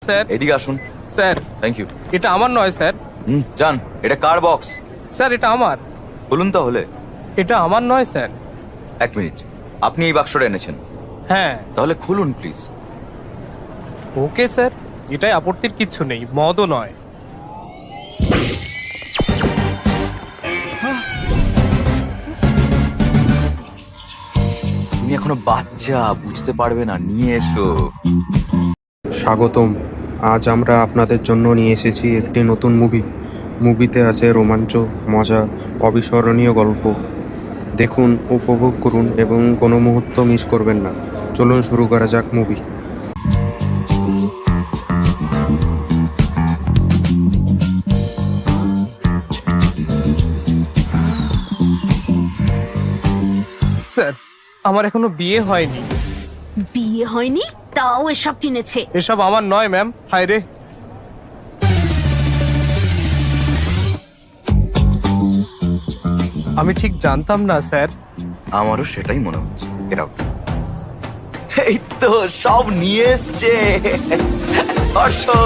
Sir. এদিকে আসুন। Sir, thank you. এটা আমার নয় স্যার। যান, এটা কার বক্স? স্যার, এটা আমার। বলুন তাহলে। এটা আমার নয় স্যার। এক মিনিট, আপনি এই বাক্সটা এনেছেন? হ্যাঁ। তাহলে খুলুন প্লিজ। ওকে স্যার, এটাই আপত্তির কিচ্ছু নেই, মদও নয়। তুমি এখনো বাচ্চা, বুঝতে পারবে না, নিয়ে এসো। স্বাগতম। আজ আমরা আপনাদের জন্য নিয়ে এসেছি একটি নতুন মুভিতে আছে রোমাঞ্চ, মজা, অবিস্মরণীয় গল্প। দেখুন, উপভোগ করুন এবং কোনো মুহূর্ত মিস করবেন না। চলুন শুরু করা যাক মুভি। স্যার, আমার এখনো বিয়ে হয়নি। বিয়ে হয়নি তাও এসব কিনেছে? এসব আমার নয় ম্যাম। হায় রে, আমি ঠিক জানতাম না স্যার। আমারও সেটাই মনে হচ্ছে। Get out. এই তো সব নিয়ে এসছে। আসো।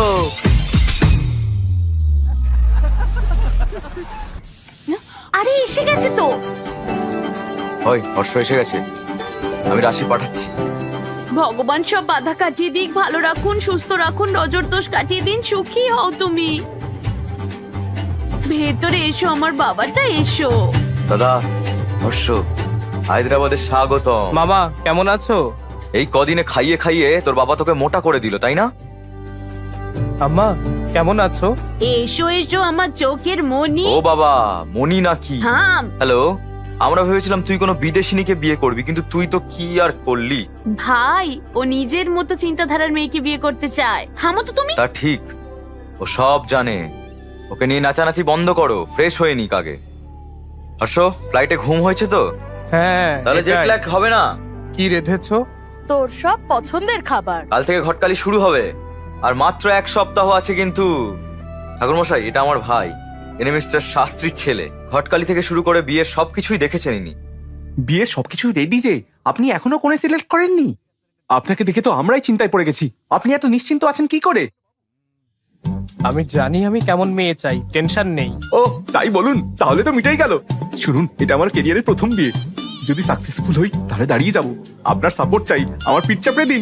আরে এসে গেছে তো। হয়, হর্ষ এসে গেছে। আমি রাশি পাঠাচ্ছি। ভগবান সব বাধা কাটিয়ে দিক, ভালো রাখুন, সুস্থ রাখুন, নজর দোষ কাটিয়ে দিন, সুখী হও তুমি। ভেতরে এসো আমার বাবাটা, এসো। দাদা, হর্ষ, হায়দ্রাবাদে স্বাগতম। মামা কেমন আছো? এই কদিনে খাইয়ে খাইয়ে তোর বাবা তোকে মোটা করে দিল, তাই না? আম্মা কেমন আছো? এসো এসো আমার চোখের মনি। ও বাবা, মনি নাকি? থাম। হ্যালো, আমরা ভেবেছিলাম তুই কোনো বিদেশিনীকে বিয়ে করবি, কিন্তু তুই তো কি আর করলি। ভাই, ও নিজের মতো চিন্তাধারার মেয়েকে বিয়ে করতে চায়। থামো তো তুমি। তা ঠিক, ও সব জানে। ওকে নিয়ে নাচানাচি বন্ধ করো, ফ্রেশ হয়ে নিক আগে। হর্ষ, ফ্লাইটে ঘুম হয়েছে তো? হ্যাঁ। তাহলে জেট এটাই। ল্যাগ হবে না। কি রেধেছো? তোর সব পছন্দের খাবার। কাল থেকে ঘটকালি শুরু হবে, আর মাত্র 1 সপ্তাহ আছে কিন্তু। ঠাকুরমশাই, এটা আমার ভাই, এনে মিস্টার শাস্ত্রীর ছেলে। ঘটকালি থেকে শুরু করে বিয়ের সবকিছুই দেখেছেন ইনি। বিয়ের সবকিছু রেডি যে, আপনি এখনো কোণে সিলেক্ট করেননি? আপনাকে দেখে তো আমরাই চিন্তায় পড়ে গেছি। আপনি এত নিশ্চিন্ত আছেন কি করে? আমি জানি আমি কেমন মেয়ে চাই, টেনশন নেই। ও তাই বলুন, তাহলে তো মিটাই গেল। শুনুন, এটা আমার ক্যারিয়ারের প্রথম বিয়ে। যদি সাকসেসফুল হই তাহলে দাঁড়িয়ে যাব। আপনার সাপোর্ট চাই, আমার পিঠ চাপড়ে দিন।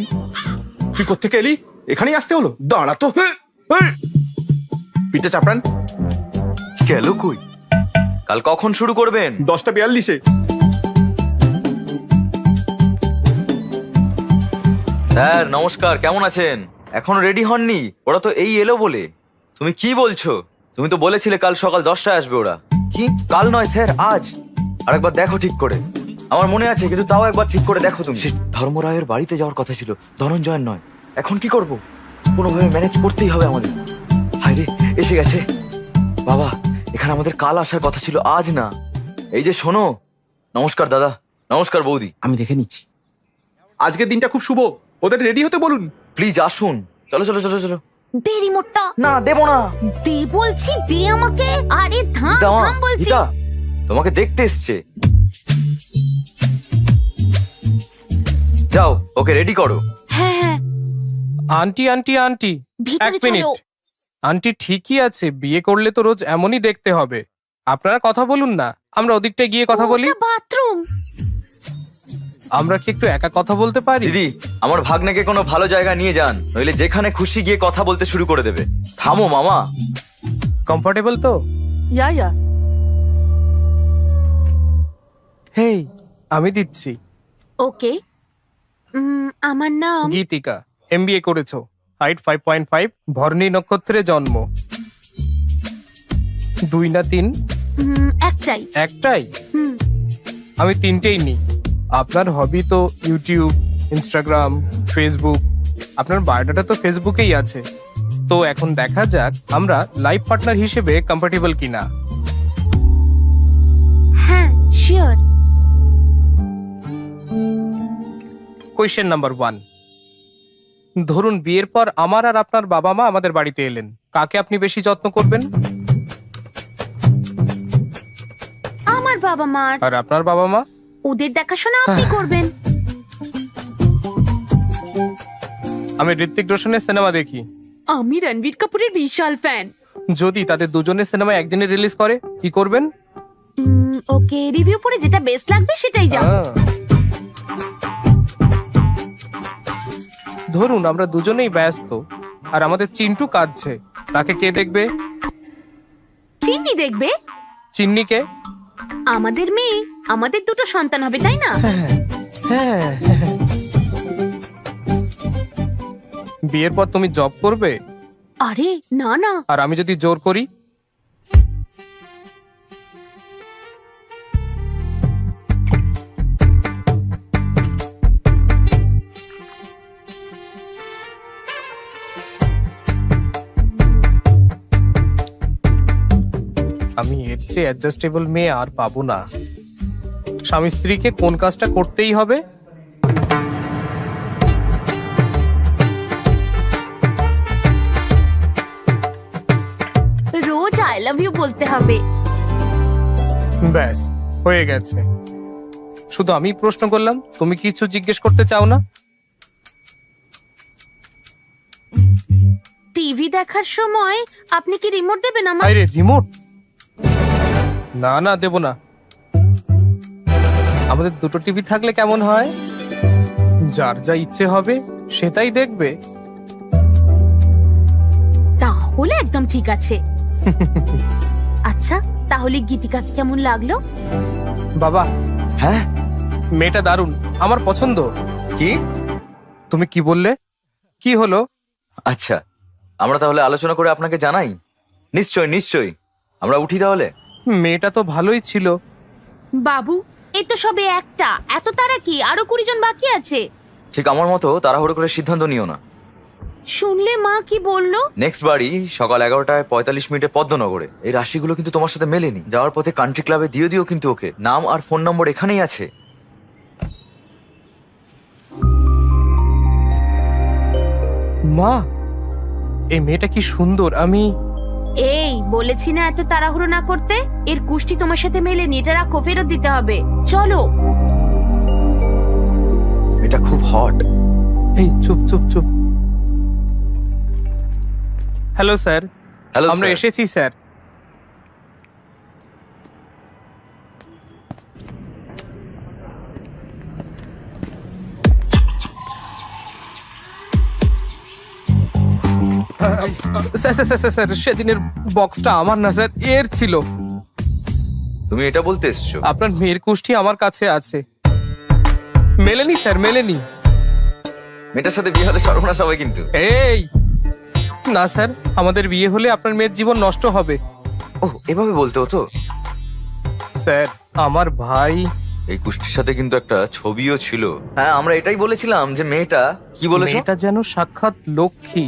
তুই কোত্থেকে এলি? এখানেই আসতে হলো? দাঁড়া তো। পিঠে চাপড়ান। গেল কই? কাল কখন শুরু করবেন? 10:42-এ। স্যার নমস্কার, কেমন আছেন? এখন রেডি হননি? ওরা তো এই এলো বলে। তুমি কি বলছো? তুমি তো বলেছিলে কাল সকাল 10টায় আসবে ওরা। কি? কাল নয় স্যার, আজ। আরেকবার দেখো ঠিক করে। আমার মনে আছে, কিন্তু তাও একবার ঠিক করে দেখো তুমি। ধর্মরায়ের বাড়িতে যাওয়ার কথা ছিল, ধনঞ্জয়ের নয়। এখন কি করব? কোনোভাবে ম্যানেজ করতেই হবে আমাদের। হায় রে, এসে গেছে। বাবা, এখানে আমাদের কাল আসার কথা ছিল, আজ না। এই যে শোনো। নমস্কার দাদা। নমস্কার বৌদি। আমি দেখে নিচ্ছি। আজকের দিনটা খুব শুভ, ওদের রেডি হতে বলুন। প্লিজ আসুন। চলো চলো চলো চলো। দে রিমোটটা। না, দেবো না। দে বলছি, দে আমাকে। আরে থাম গীতা মা, থাম বলছি। গীতা, তোমাকে দেখতে এসছে। যাও, ওকে রেডি করো। হ্যাঁ হ্যাঁ, আন্টি আন্টি আন্টি, ভিতরে এক মিনিট। চলো। আন্টি ঠিকই আছে, বিয়ে করলে তো রোজ এমনই দেখতে হবে। আপনারা কথা বলুন না, আমরা ওদিকটায় গিয়ে কথা বলি। ওটা বাথরুম। আমরা কি একটু একা কথা বলতে পারি? দিদি, আমার ভাগ্নেকে কোনো ভালো জায়গা নিয়ে যান, নইলে যেখানে খুশি গিয়ে কথা বলতে শুরু করে দেবে। থামো মামা। কমফোর্টেবল তো? ইয়া হেই, আমি দিচ্ছি। ওকে। আমার নাম গীতিকা, এমবিএ করেছো, হাইট 5.5, ভরণী নক্ষত্রে জন্ম। 2 না 3? একটাই। একটাই? হুম, আমি 3টেই নিই। আপনার হবি তো ইউটিউব, ইনস্টাগ্রাম, ফেসবুক। আপনার বায়োডাটা তো ফেসবুকেই আছে। তো এখন দেখা যাক আমরা লাইফ পার্টনার হিসেবে কম্পার্টেবল কিনা। হ্যাঁ শিওর। Question number 1। ধরুন বিয়ের পর আমার আর আপনার বাবা মা আমাদের বাড়িতে এলেন, কাকে আপনি বেশি যত্ন করবেন? আমার বাবা মার। আর আপনার বাবা মা? ওদের দেখাশোনা আপনি করবেন। আমি ঋত্বিক রোশনের সিনেমা দেখি। আমি রণবীর কাপুরের বিশাল ফ্যান। যদি তাদের দুজনের সিনেমা একদিনে রিলিজ করে কি করবেন? ওকে, রিভিউ পড়ে যেটা বেস্ট লাগবে সেটাই যাব। ধরুন আমরা দুজনেই ব্যস্ত আর আমাদের চিন্টু কাঁদছে, তাকে কে দেখবে? চিন্নি দেখবে? চিন্নিকে? আমাদের মেয়ে, আমাদের দুটো সন্তান হবে, তাই না? হ্যাঁ। বিয়ের পর তুমি জব করবে আরে না না, আর আমি যদি জোর করি? আমি এর চেয়ে অ্যাডজাস্টেবল মেয়ে আর পাবো না। স্বামী স্ত্রীকে কোন কাজটা করতেই হবে? রোজ আই লাভ ইউ বলতে হবে। ব্যাস হয়ে গেছে। শুধু আমি প্রশ্ন করলাম, তুমি কিছু জিজ্ঞেস করতে চাও না? টিভি দেখার সময় আপনি কি রিমোট দেবেন আমার? আরে রিমোট? না না, দেব না। আমাদের দুটো টিভি থাকলে কেমন হয়? যার যা ইচ্ছে হবে সেটাই দেখবে। তাহলে একদম ঠিক আছে। আচ্ছা, তাহলে গীতিকাকে কেমন লাগলো? বাবা, হ্যাঁ মেয়েটা দারুণ, আমার পছন্দ। কি? তুমি কি বললে? কি হলো? আচ্ছা, আমরা তাহলে আলোচনা করে আপনাকে জানাই। নিশ্চয় নিশ্চয়ই, আমরা উঠি তাহলে। মেয়েটা তো ভালোই ছিল। বাবু, এই তো সবে একটা, এত তারা কি? আরো 20 জন বাকি আছে। ঠিক আমার মতো তাড়াহুড়ো করে সিদ্ধান্ত নিও না। শুনলে মা কি বললো? নেক্সট বাড়ি সকাল 11টায় 45 মিনিটে পদ্মনগরে। এই রাশিগুলো কিন্তু তোমার সাথে মেলেনি। যাওয়ার পথে কান্ট্রি ক্লাবে দিয়ে দিও কিন্তু ওকে। নাম আর ফোন নম্বর এখানেই আছে। মা, এই মেয়েটা কি সুন্দর। আমি এই বলেছি না এত তাড়াহুড়ো না করতে। এর কুষ্টি তোমার সাথে মেলেনি, এটা রাখো, ফেরত দিতে হবে। চলো। এটা খুব হট। এই চুপ চুপ চুপ। হ্যালো স্যার, হ্যালো আমরা এসেছি sir. Sir sir sir sir, সেদিনের বক্সটা আমার না স্যার, এর ছিল। তুমি এটা বলতে এসছো? আপনার মেয়ের কুষ্টি আমার কাছে আছে। মেলেনি স্যার, মেলেনি। মেয়েটার সাথে বিয়ে হলে সর্বনাশ হবে কিন্তু। এই না স্যার, আমাদের বিয়ে হলে আপনার মেয়ের জীবন নষ্ট হবে। ও, এভাবে বলতে হতো। স্যার, আমার ভাই। এই কুষ্টির সাথে কিন্তু একটা ছবিও ছিল। হ্যাঁ, আমরা এটাই বলেছিলাম যে মেয়েটা, কি বলেছো? মেয়েটা যেন সাক্ষাৎ লক্ষ্মী।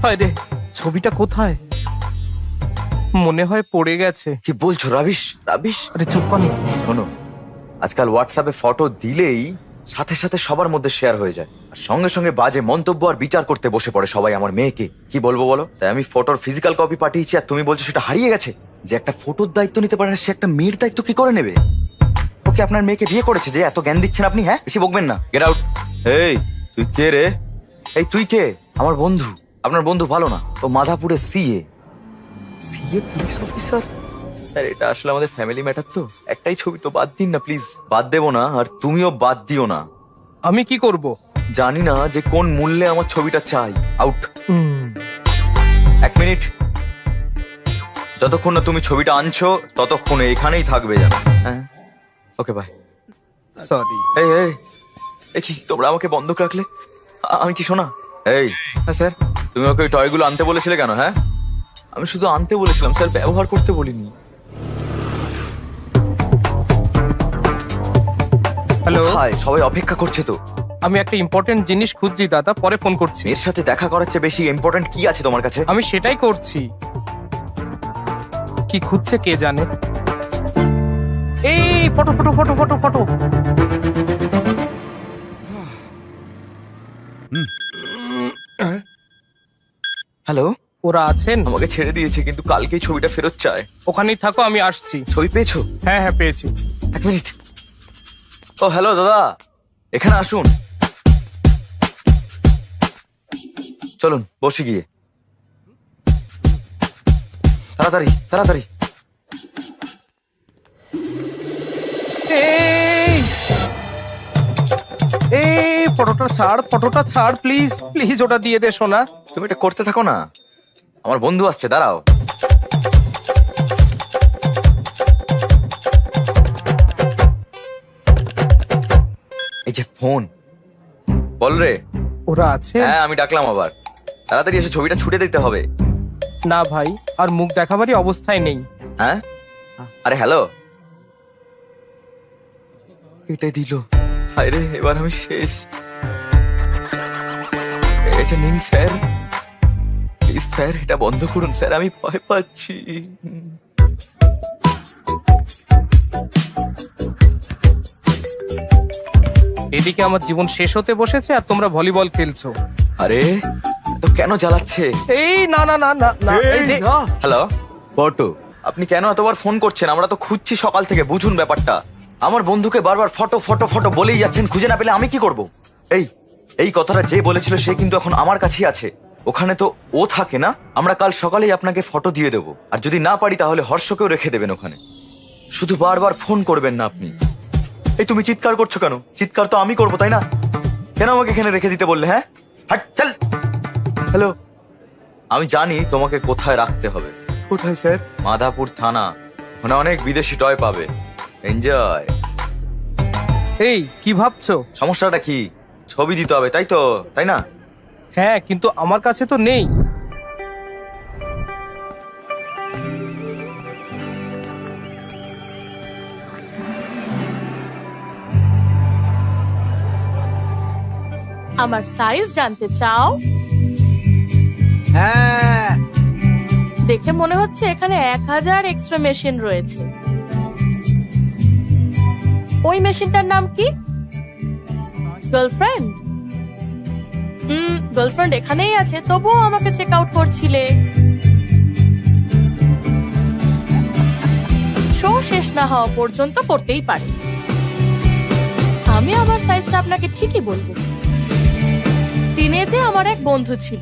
হায় রে, ছবিটা কোথায়? মনে হয় পড়ে গেছে। কি বলছো রাবিশ? রাবিশ? আরে চুপ কর না। শোনো, আজকাল হোয়াটসঅ্যাপে ফটো দিলেই সাথে সাথে সবার মধ্যে শেয়ার হয়ে যায়, আর সঙ্গে সঙ্গে বাজে মন্তব্য আর বিচার করতে বসে পড়ে সবাই আমার মেয়েকে। কি বলবো বলো? তাই আমি ফটোর ফিজিক্যাল কপি পাঠিয়েছি, আর তুমি বলছো সেটা হারিয়ে গেছে। যে একটা ফটোর দায়িত্ব নিতে পারে না, সে একটা মেয়ের দায়িত্ব কি করে নেবে? ওকে আপনার মেয়েকে বিয়ে করেছে যে এত জ্ঞান দিচ্ছেন আপনি? হ্যাঁ, বেশি বকবেন না। Get out. এই তুই কে রে? এই তুই কে? আমার বন্ধু। আপনার বন্ধু ভালো না, ও মাধাপুরে CA. CA police officer? Sir, এটা আসলে আমাদের ফ্যামিলি ম্যাটার, তো একটাই ছবি তো বাদ দিন না প্লিজ। বাদ দেবো না, আর তুমিও বাদ দিও না। আমি কি করব? জানি না যে কোন মূল্যে আমার ছবিটা চাই। আউট। 1 মিনিট। যতক্ষণ না তুমি ছবিটা আনছো ততক্ষণ এখানেই থাকবে জানো। হ্যাঁ, ওকে বাই। সরি। এই এই এ কি, তোমরা আমাকে বন্ধক রাখলে? আমি কি শোনা? এই হ্যাঁ স্যার, তুমি ওকে ওই টয়গুলো আনতে বলেছিলে কেন? হ্যাঁ, আমি শুধু আনতে বলেছিলাম স্যার, ব্যবহার করতে বলিনি। হ্যালো, কোথায়? সবাই অপেক্ষা করছে তো। আমি একটা ইম্পর্টেন্ট জিনিস খুঁজছি দাদা, পরে ফোন করছি। এর সাথে দেখা করার চেয়ে বেশি ইম্পর্টেন্ট কি আছে তোমার কাছে? আমি সেটাই করছি। কি খুঁজছে কে জানে। এই photo photo photo photo photo. Hello, ওরা আছেন? আমাকে ছেড়ে দিয়েছে, কিন্তু কালকেই ছবিটা ফেরত চায়। ওখানেই থাকো, আমি আসছি। ছবি পেয়েছো? হ্যাঁ হ্যাঁ, পেয়েছি। এক মিনিট। ও হ্যালো দাদা, এখানে আসুন। চলুন বসে গিয়ে। তাড়াতাড়ি তাড়াতাড়ি। এই ফটোটা ছাড় প্লিজ প্লিজ, ওটা দিয়ে দে সোনা। তুমি এটা করতে থাকো না, আমার বন্ধু আসছে, দাঁড়াও। এই যে ফোন, বল রে। ওরা আছে? হ্যাঁ আমি ডাকলাম আবার, তাড়াতাড়ি এসে ছবিটা ছুটে দিতে হবে। না ভাই, আর মুখ দেখাবারই অবস্থায় নেই। হ্যাঁ আরে হ্যালো, এটাই দিল। আরে এবার আমি শেষ। এটা নিন স্যার, প্লিজ স্যার এটা বন্ধ করুন স্যার, আমি ভয় পাচ্ছি। এদিকে আমার জীবন শেষ হতে বসেছে আর তোমরা ভলিবল খেলছো। আরে তো কেন জ্বালাচ্ছে? এই না না না না না, এই যে হ্যালো ফটো, আপনি কেন এতবার ফোন করছেন? আমরা তো খুঁজছি সকাল থেকে, বুঝুন ব্যাপারটা। আমার বন্ধুকে বারবার ফটো ফটো ফটো বলেই যাচ্ছেন, খুঁজে না পেলে আমি কি করব? এই এই কথাটা যে বলেছিল সে কিন্তু এখন আমার কাছেই আছে। ওখানে তো ও থাকে না। আমরা কাল সকালেই আপনাকে ফটো দিয়ে দেবো, আর যদি না পারি তাহলে হর্ষকেও রেখে দেবেন ওখানে। শুধু বারবার ফোন করবেন না আপনি। এই তুমি চিৎকার করছো কেন? চিৎকার তো আমি করবো তাই না? কেন আমাকে এখানে রেখে দিতে বললে? হ্যাঁ হাট চল। হ্যালো, আমি জানি তোমাকে কোথায় রাখতে হবে। কোথায় স্যার? মাধাপুর থানা, ওখানে অনেক বিদেশি টয় পাবে। এনজয়। এই কি ভাবছো? সমস্যাটা কি? ছবি দিতে হবে তাই তো, তাই না? হ্যাঁ, কিন্তু আমার কাছে তো নেই। আমার সাইজ জানতে চাও? হ্যাঁ, দেখে মনে হচ্ছে এখানে 1000 এক্সট্রা মেশিন রয়েছে। ওই মেশিনটার নাম কি? গার্লফ্রেন্ড? গার্লফ্রেন্ড এখানেই আছে, তবুও আমাকে চেক আউট করছিলে। শো শেষ না হওয়া পর্যন্ত করতেই পারে। আমি আমার সাইজটা আপনাকে ঠিকই বলবো। টিনেজে আমার এক বন্ধু ছিল,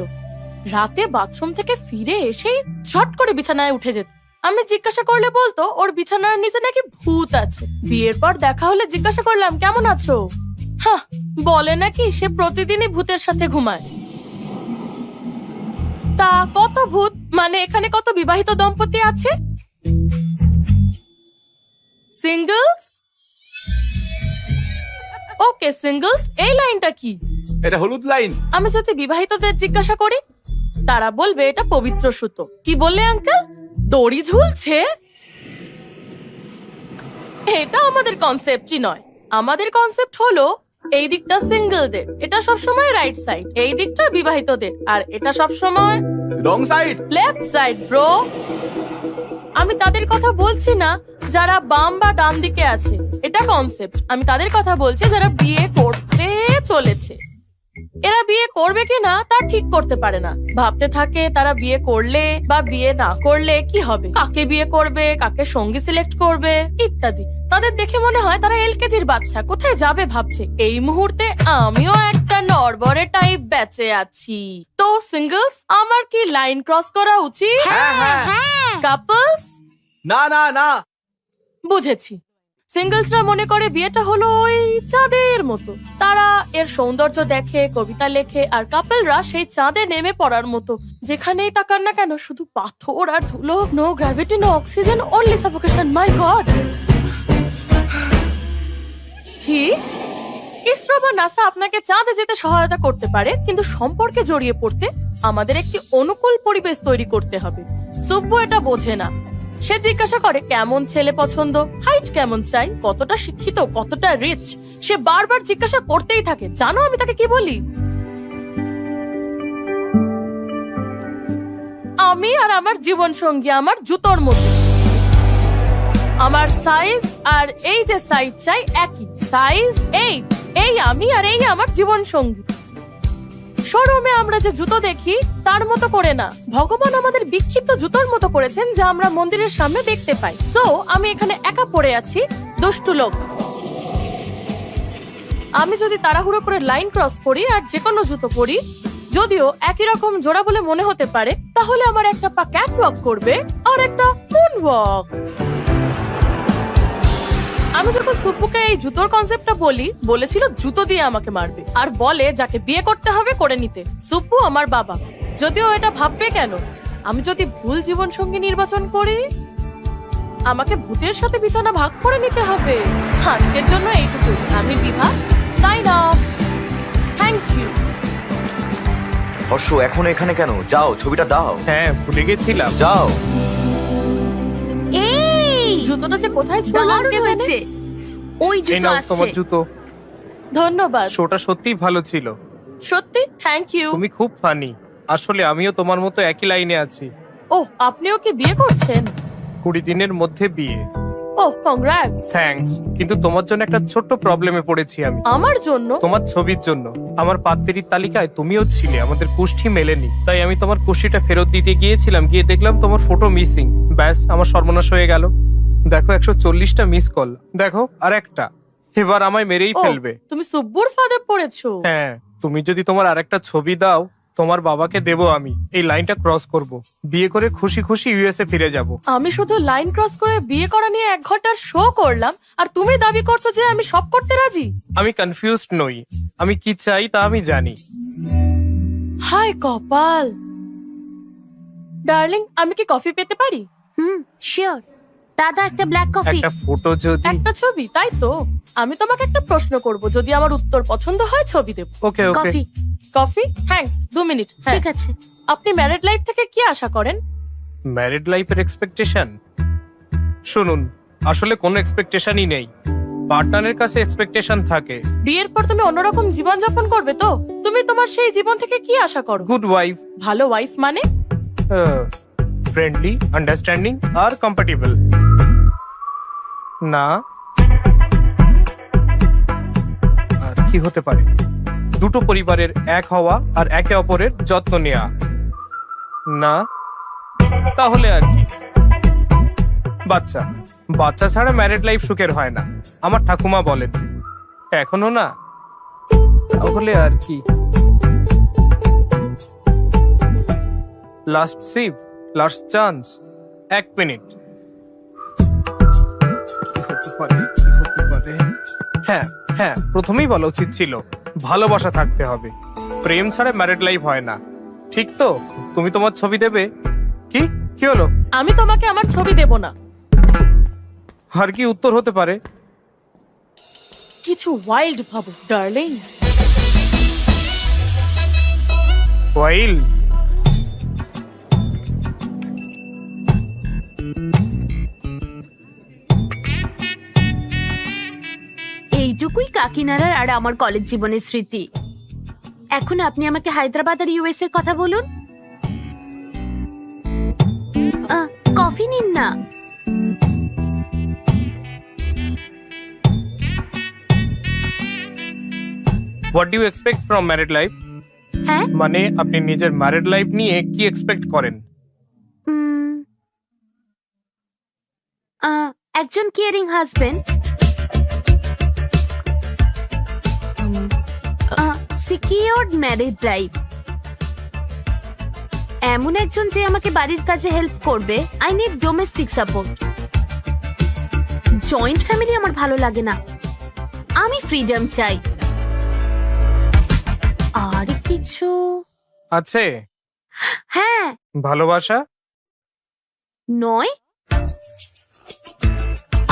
রাতে বাথরুম থেকে ফিরে এসেই ঝট করে বিছানায় উঠে যেত। আমি জিজ্ঞাসা করলে বলতো ওর বিছানার নিচে নাকি ভূত আছে। বিয়ের পর দেখা হলে জিজ্ঞাসা করলাম কেমন আছো, হ্যাঁ বলে নাকি সে প্রতিদিনই ভূতের সাথে ঘুমায়। তা কত ভূত, মানে এখানে কত বিবাহিত দম্পতি আছে? সিঙ্গলস? ওকে সিঙ্গলস, এই লাইনটা কি? এটা হলুদ লাইন। আমি যদি বিবাহিতদের জিজ্ঞাসা করি তারা বলবে এটা পবিত্র সুতো। কি বললে আঙ্কেল? দড়ি ঝুলছে? এটা আমাদের কনসেপ্টই নয়। আমাদের কনসেপ্ট হলো এই দিকটা সিঙ্গেলদের, এটা সবসময় রাইট সাইড, এই দিকটা বিবাহিতদের, আর এটা সবসময় wrong side. Left side bro. আমি তাদের কথা বলছি না যারা বাম বা ডান দিকে আছে, এটা কনসেপ্ট। আমি তাদের কথা বলছি যারা বিয়ে করতে চলেছে। এরা বিয়ে করবে কিনা তা ঠিক করতে পারে না, ভাবতে থাকে তারা বিয়ে করলে বা বিয়ে না করলে কি হবে, কাকে বিয়ে করবে, কাকে সঙ্গী সিলেক্ট করবে ইত্যাদি। তাদের দেখে মনে হয় তারা এলকেজির বাচ্চা, কোথায় যাবে ভাবছে। এই মুহূর্তে আমিও একটা নড়বড়ে টাইপ বেঁচে আছি। তো সিঙ্গলস, আমার কি লাইন ক্রস করা উচিত? কাপলস? না না না, বুঝেছি। সিঙ্গলসরা মনে করে বিয়েটা হলো ওই চাঁদের মতো, তারা এর সৌন্দর্য দেখে, কবিতা লেখে, আর কাপলরা সেই চাঁদে নেমে পড়ার মতো, যেখানেই তাকান না কেন শুধু পাথর আর ধুলো, no gravity, no oxygen, only suffocation. My god. ঠিক, ইসরো বা নাসা আপনাকে চাঁদে যেতে সহায়তা করতে পারে, কিন্তু সম্পর্কে জড়িয়ে পড়তে আমাদের একটি অনুকূল পরিবেশ তৈরি করতে হবে। সুব্বু এটা বোঝে না। সে জিজ্ঞাসা করে কেমন ছেলে পছন্দ, হাইট কেমন চাই, কতটা শিক্ষিত, কতটা রিচ। সে বারবার জিজ্ঞাসা করতেই থাকে। জানো আমি তাকে কি বলি? আমি আর আমার জীবন সঙ্গী আমার জুতোর মতো। আমার সাইজ আর এই যে সাইজ চাই একই সাইজ। এই আমি আর এই আমার জীবন সঙ্গী। শোরুমে আমরা যে জুতো দেখি তার মতো করে না, ভগবান আমাদের বিক্ষিপ্ত জুতোর মতো করেছেন যা আমরা মন্দিরের সামনে দেখতে পাই। সো আমি এখানে একা পড়ে আছি, দুষ্টু লোক। আমি যদি তাড়াহুড়ো করে লাইন ক্রস করি আর যে কোনো জুতো পরি, যদিও একই রকম জোড়া বলে মনে হতে পারে, তাহলে আমার একটা পা ক্যাট ওয়াক করবে আর একটা মুন ওয়াক। আমি যখন সুপুকে এই জুতোর কনসেপ্টটা বলেছিল জুতো দিয়ে আমাকে মারবে আর বলে যাকে বিয়ে করতে হবে করে নিতে। সুপু আমার বাবা, যদিও এটা ভাববে কেন আমি যদি ভুল জীবন সঙ্গী নির্বাচন করি, আমাকে ভূতের সাথে বিছানা ভাগ করে নিতে হবে। আজকের জন্য এইটুকু। আমি Bibha, sign off. Thank you. Harsh এখন এখানে কেন? যাও ছবিটা দাও। হ্যাঁ, ভুলে গেছিলাম। যাও। এই জুতোটা যে কোথায় ছুঁলাম দারুণ কে জানে। হয়েছে। ওই এই জুতো নাও আসছে। তোমার জুতো। ধন্যবাদ। শোটা সত্যিই ভালো ছিল। সত্যি থ্যাংক ইউ। তুমি খুব ফানি। আসলে আমিও তোমার মতো একই লাইনে আছি। ওহ, আপনিও কি বিয়ে করছেন? 20 দিনের মধ্যে বিয়ে। ওহ, কংগ্রাটস। থ্যাঙ্কস, কিন্তু তোমার জন্য একটা ছোট্ট প্রবলেমে পড়েছি আমি। আমার জন্য? তোমার ছবির জন্য। আমার পাত্রীর তালিকায় তুমিও ছিলে, আমাদের কুষ্ঠি মেলেনি। তাই আমি তোমার কুষ্ঠিটা ফেরত দিতে গিয়েছিলাম, গিয়ে দেখলাম তোমার ফটো মিসিং। ব্যাস, আমার সর্বনাশ হয়ে গেল। দেখো 140টা মিস কল, দেখো আর একটা। এবার আমায় মেরেই ওহ, ফেলবে। তুমি সুব্বুর ফাঁদে পড়েছো। হ্যাঁ, তুমি যদি তোমার আরেকটা ছবি দাও, তোমার বাবাকে দেবো আমি। এই লাইনটা ক্রস করব, বিয়ে করে খুশি খুশি ইউএসএ ফিরে যাব। আমি শুধু লাইন ক্রস করে বিয়ে করা নিয়ে 1 ঘন্টার শো করলাম আর তুমি দাবি করছো যে আমি সব করতে রাজি। আমি কনফিউজড নই, আমি কি চাই তা আমি জানি। হায় কপাল। ডার্লিং, আমি কি কফি পেতে পারি? শিওর। দাদা একটা ব্ল্যাক কফি। একটা ফটো যদি। একটা ছবি, তাই তো? আমি তোমাকে একটা প্রশ্ন করব, যদি আমার উত্তর পছন্দ হয় ছবি দেব। ওকে ওকে। কফি। কফি? থ্যাঙ্কস। 2 মিনিট। হ্যাঁ, ঠিক আছে। আপনি ম্যারিড লাইফ থেকে কি আশা করেন? ম্যারিড লাইফের এক্সপেকটেশন? শুনুন, আসলে কোনো এক্সপেকটেশনই নেই। পার্টনারের কাছে এক্সপেকটেশন থাকে। বিয়ের পর তুমি অন্যরকম জীবন যাপন করবে তো? তুমি তোমার সেই জীবন থেকে কি আশা করো? গুড ওয়াইফ, ভালো ওয়াইফ মানে? ফ্রেন্ডলি, আন্ডারস্ট্যান্ডিং আর কম্প্যাটেবল। না, আর কি হতে পারে? দুটো পরিবারের এক হওয়া আর একে অপরের যত্ন নেওয়া। না, তাহলে আর কি? বাচ্চা। বাচ্চা ছাড়া ম্যারিড লাইফ সুখের হয় না, আমার ঠাকুমা বলেন। এখনো না, তাহলে আর কি? Last sheep, last chance. 1 minute. কি হতে পারে, কি হতে পারে? হ্যাঁ হ্যাঁ, প্রথমেই বলা উচিত ছিল ভালোবাসা থাকতে হবে। প্রেম ছাড়া ম্যারিড লাইফ হয় না, ঠিক তো? তুমি তোমার ছবি দেবে? কি কি হলো? আমি তোমাকে আমার ছবি দেব না। আর কি উত্তর হতে পারে? কিছু ওয়াইল্ড ভাবো ডার্লিং। ওয়াইল। এইটুকুই কাকিনাড়ার আর আমার কলেজ জীবনের স্মৃতি। এখন আপনি আমাকে হায়দ্রাবাদ আর ইউএস এর কথা বলুন। কফি নিন না। What do you expect from married life? হ্যাঁ, মানে আপনি নিজের ম্যারিড লাইফ নিয়ে কি এক্সপেক্ট করেন? একজন caring husband, secured married life, এমন একজন যে আমাকে বাড়ির কাজে হেল্প করবে। I need domestic support. Joint family আমার ভালো লাগে না, আমি ফ্রিডম চাই। আর কিছু আছে? হ্যাঁ, ভালোবাসা? নয়।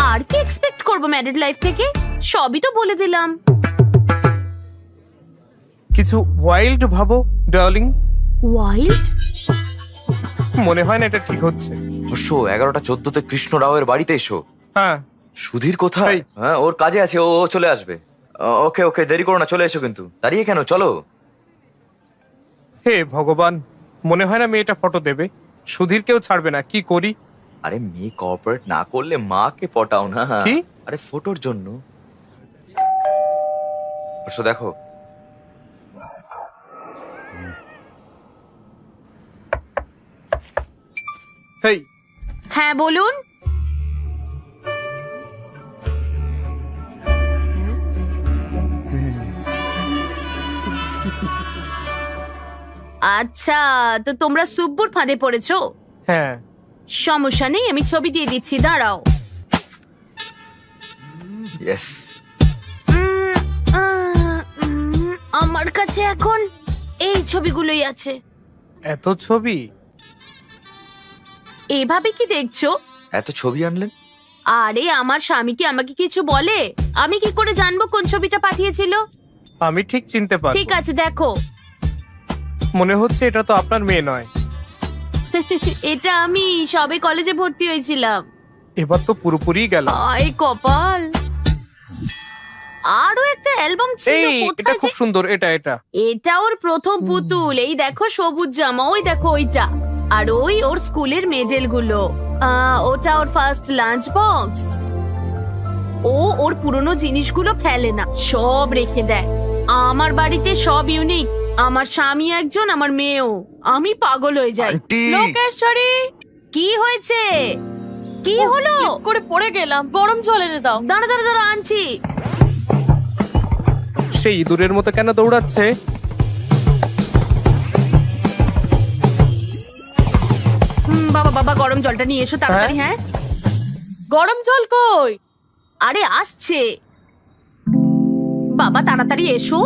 আর কি এক্সপেক্ট করবো ম্যারিড লাইফ থেকে? সবই তো বলে দিলাম। কিছু ওয়াইল্ড ভাবো ডার্লিং। ওয়াইল্ড? মনে হয় না এটা ঠিক হচ্ছে। হর্ষ 11টা 14তে কৃষ্ণ রাওয়ের বাড়িতে এসো। হ্যাঁ। সুধীর কোথায়? এই। হ্যাঁ, ওর কাজে আছে, ও চলে আসবে। ওকে ওকে, দেরি করো না, চলে এসো। কিন্তু দাঁড়িয়ে কেন, চলো। হে ভগবান, মনে হয় না মেয়েটা ফটো দেবে। সুধীরকেও ছাড়বে না, কি করি? আরে মেয়ে কোঅপারেট না করলে মাকে পটাও না। কি? আরে ফটোর জন্য। হর্ষ দেখো। হেই, হ্যাঁ বলুন। আচ্ছা, তো তোমরা সুব্বুর ফাঁদে পড়েছো? হ্যাঁ সমস্যা নেই, আমি ছবি দিয়ে দিচ্ছি, দাঁড়াও। ইয়েস। আমার কাছে এখন এই ছবিগুলোই আছে। এত ছবি? এভাবে কি দেখছো? এত ছবি আনলেন? আরে আমার স্বামী কি আমাকে কিছু বলে? আমি কি করে জানবো কোন ছবিটা পাঠিয়েছিল? আমি ঠিক চিনতে পারবো। ঠিক আছে, দেখো। মনে হচ্ছে এটা তো আপনার মেয়ে নয়। এটা আমি সবে কলেজে ভর্তি হয়েছিলাম। এবার তো পুরোপুরি গেল। আয় কপাল। আরো একটা অ্যালবাম ছিল, এই এটা কোথায় খুব যে- সুন্দর, এটা এটা এটা ওর প্রথম পুতুল। এই দেখো সবুজ জামা, ওই দেখো ওইটা। আর ওই ওর স্কুলের মেডেল গুলো। ওটা ওর ফার্স্ট লাঞ্চ বক্স। ও ওর পুরনো জিনিসগুলো ফেলে না, সব রেখে দেয়। আমার বাড়িতে সব ইউনিক। আমার স্বামী একজন, আমার মেয়েও। আমি পাগল হয়ে যাই। আন্টি, লোকেশ্বরী, কি হয়েছে? কি হলো? slip করে পড়ে গেলাম, গরম জল এনে দাও। দাঁড়া দাঁড়া দাঁড়া, আনছি। সেই ইঁদুরের মতো কেন দৌড়াচ্ছে? বাবা বাবা, গরম জলটা নিয়ে এসো তাড়াতাড়ি। হ্যাঁ, গরম জল কই? আরে আসছে। বাবা তাড়াতাড়ি এসো।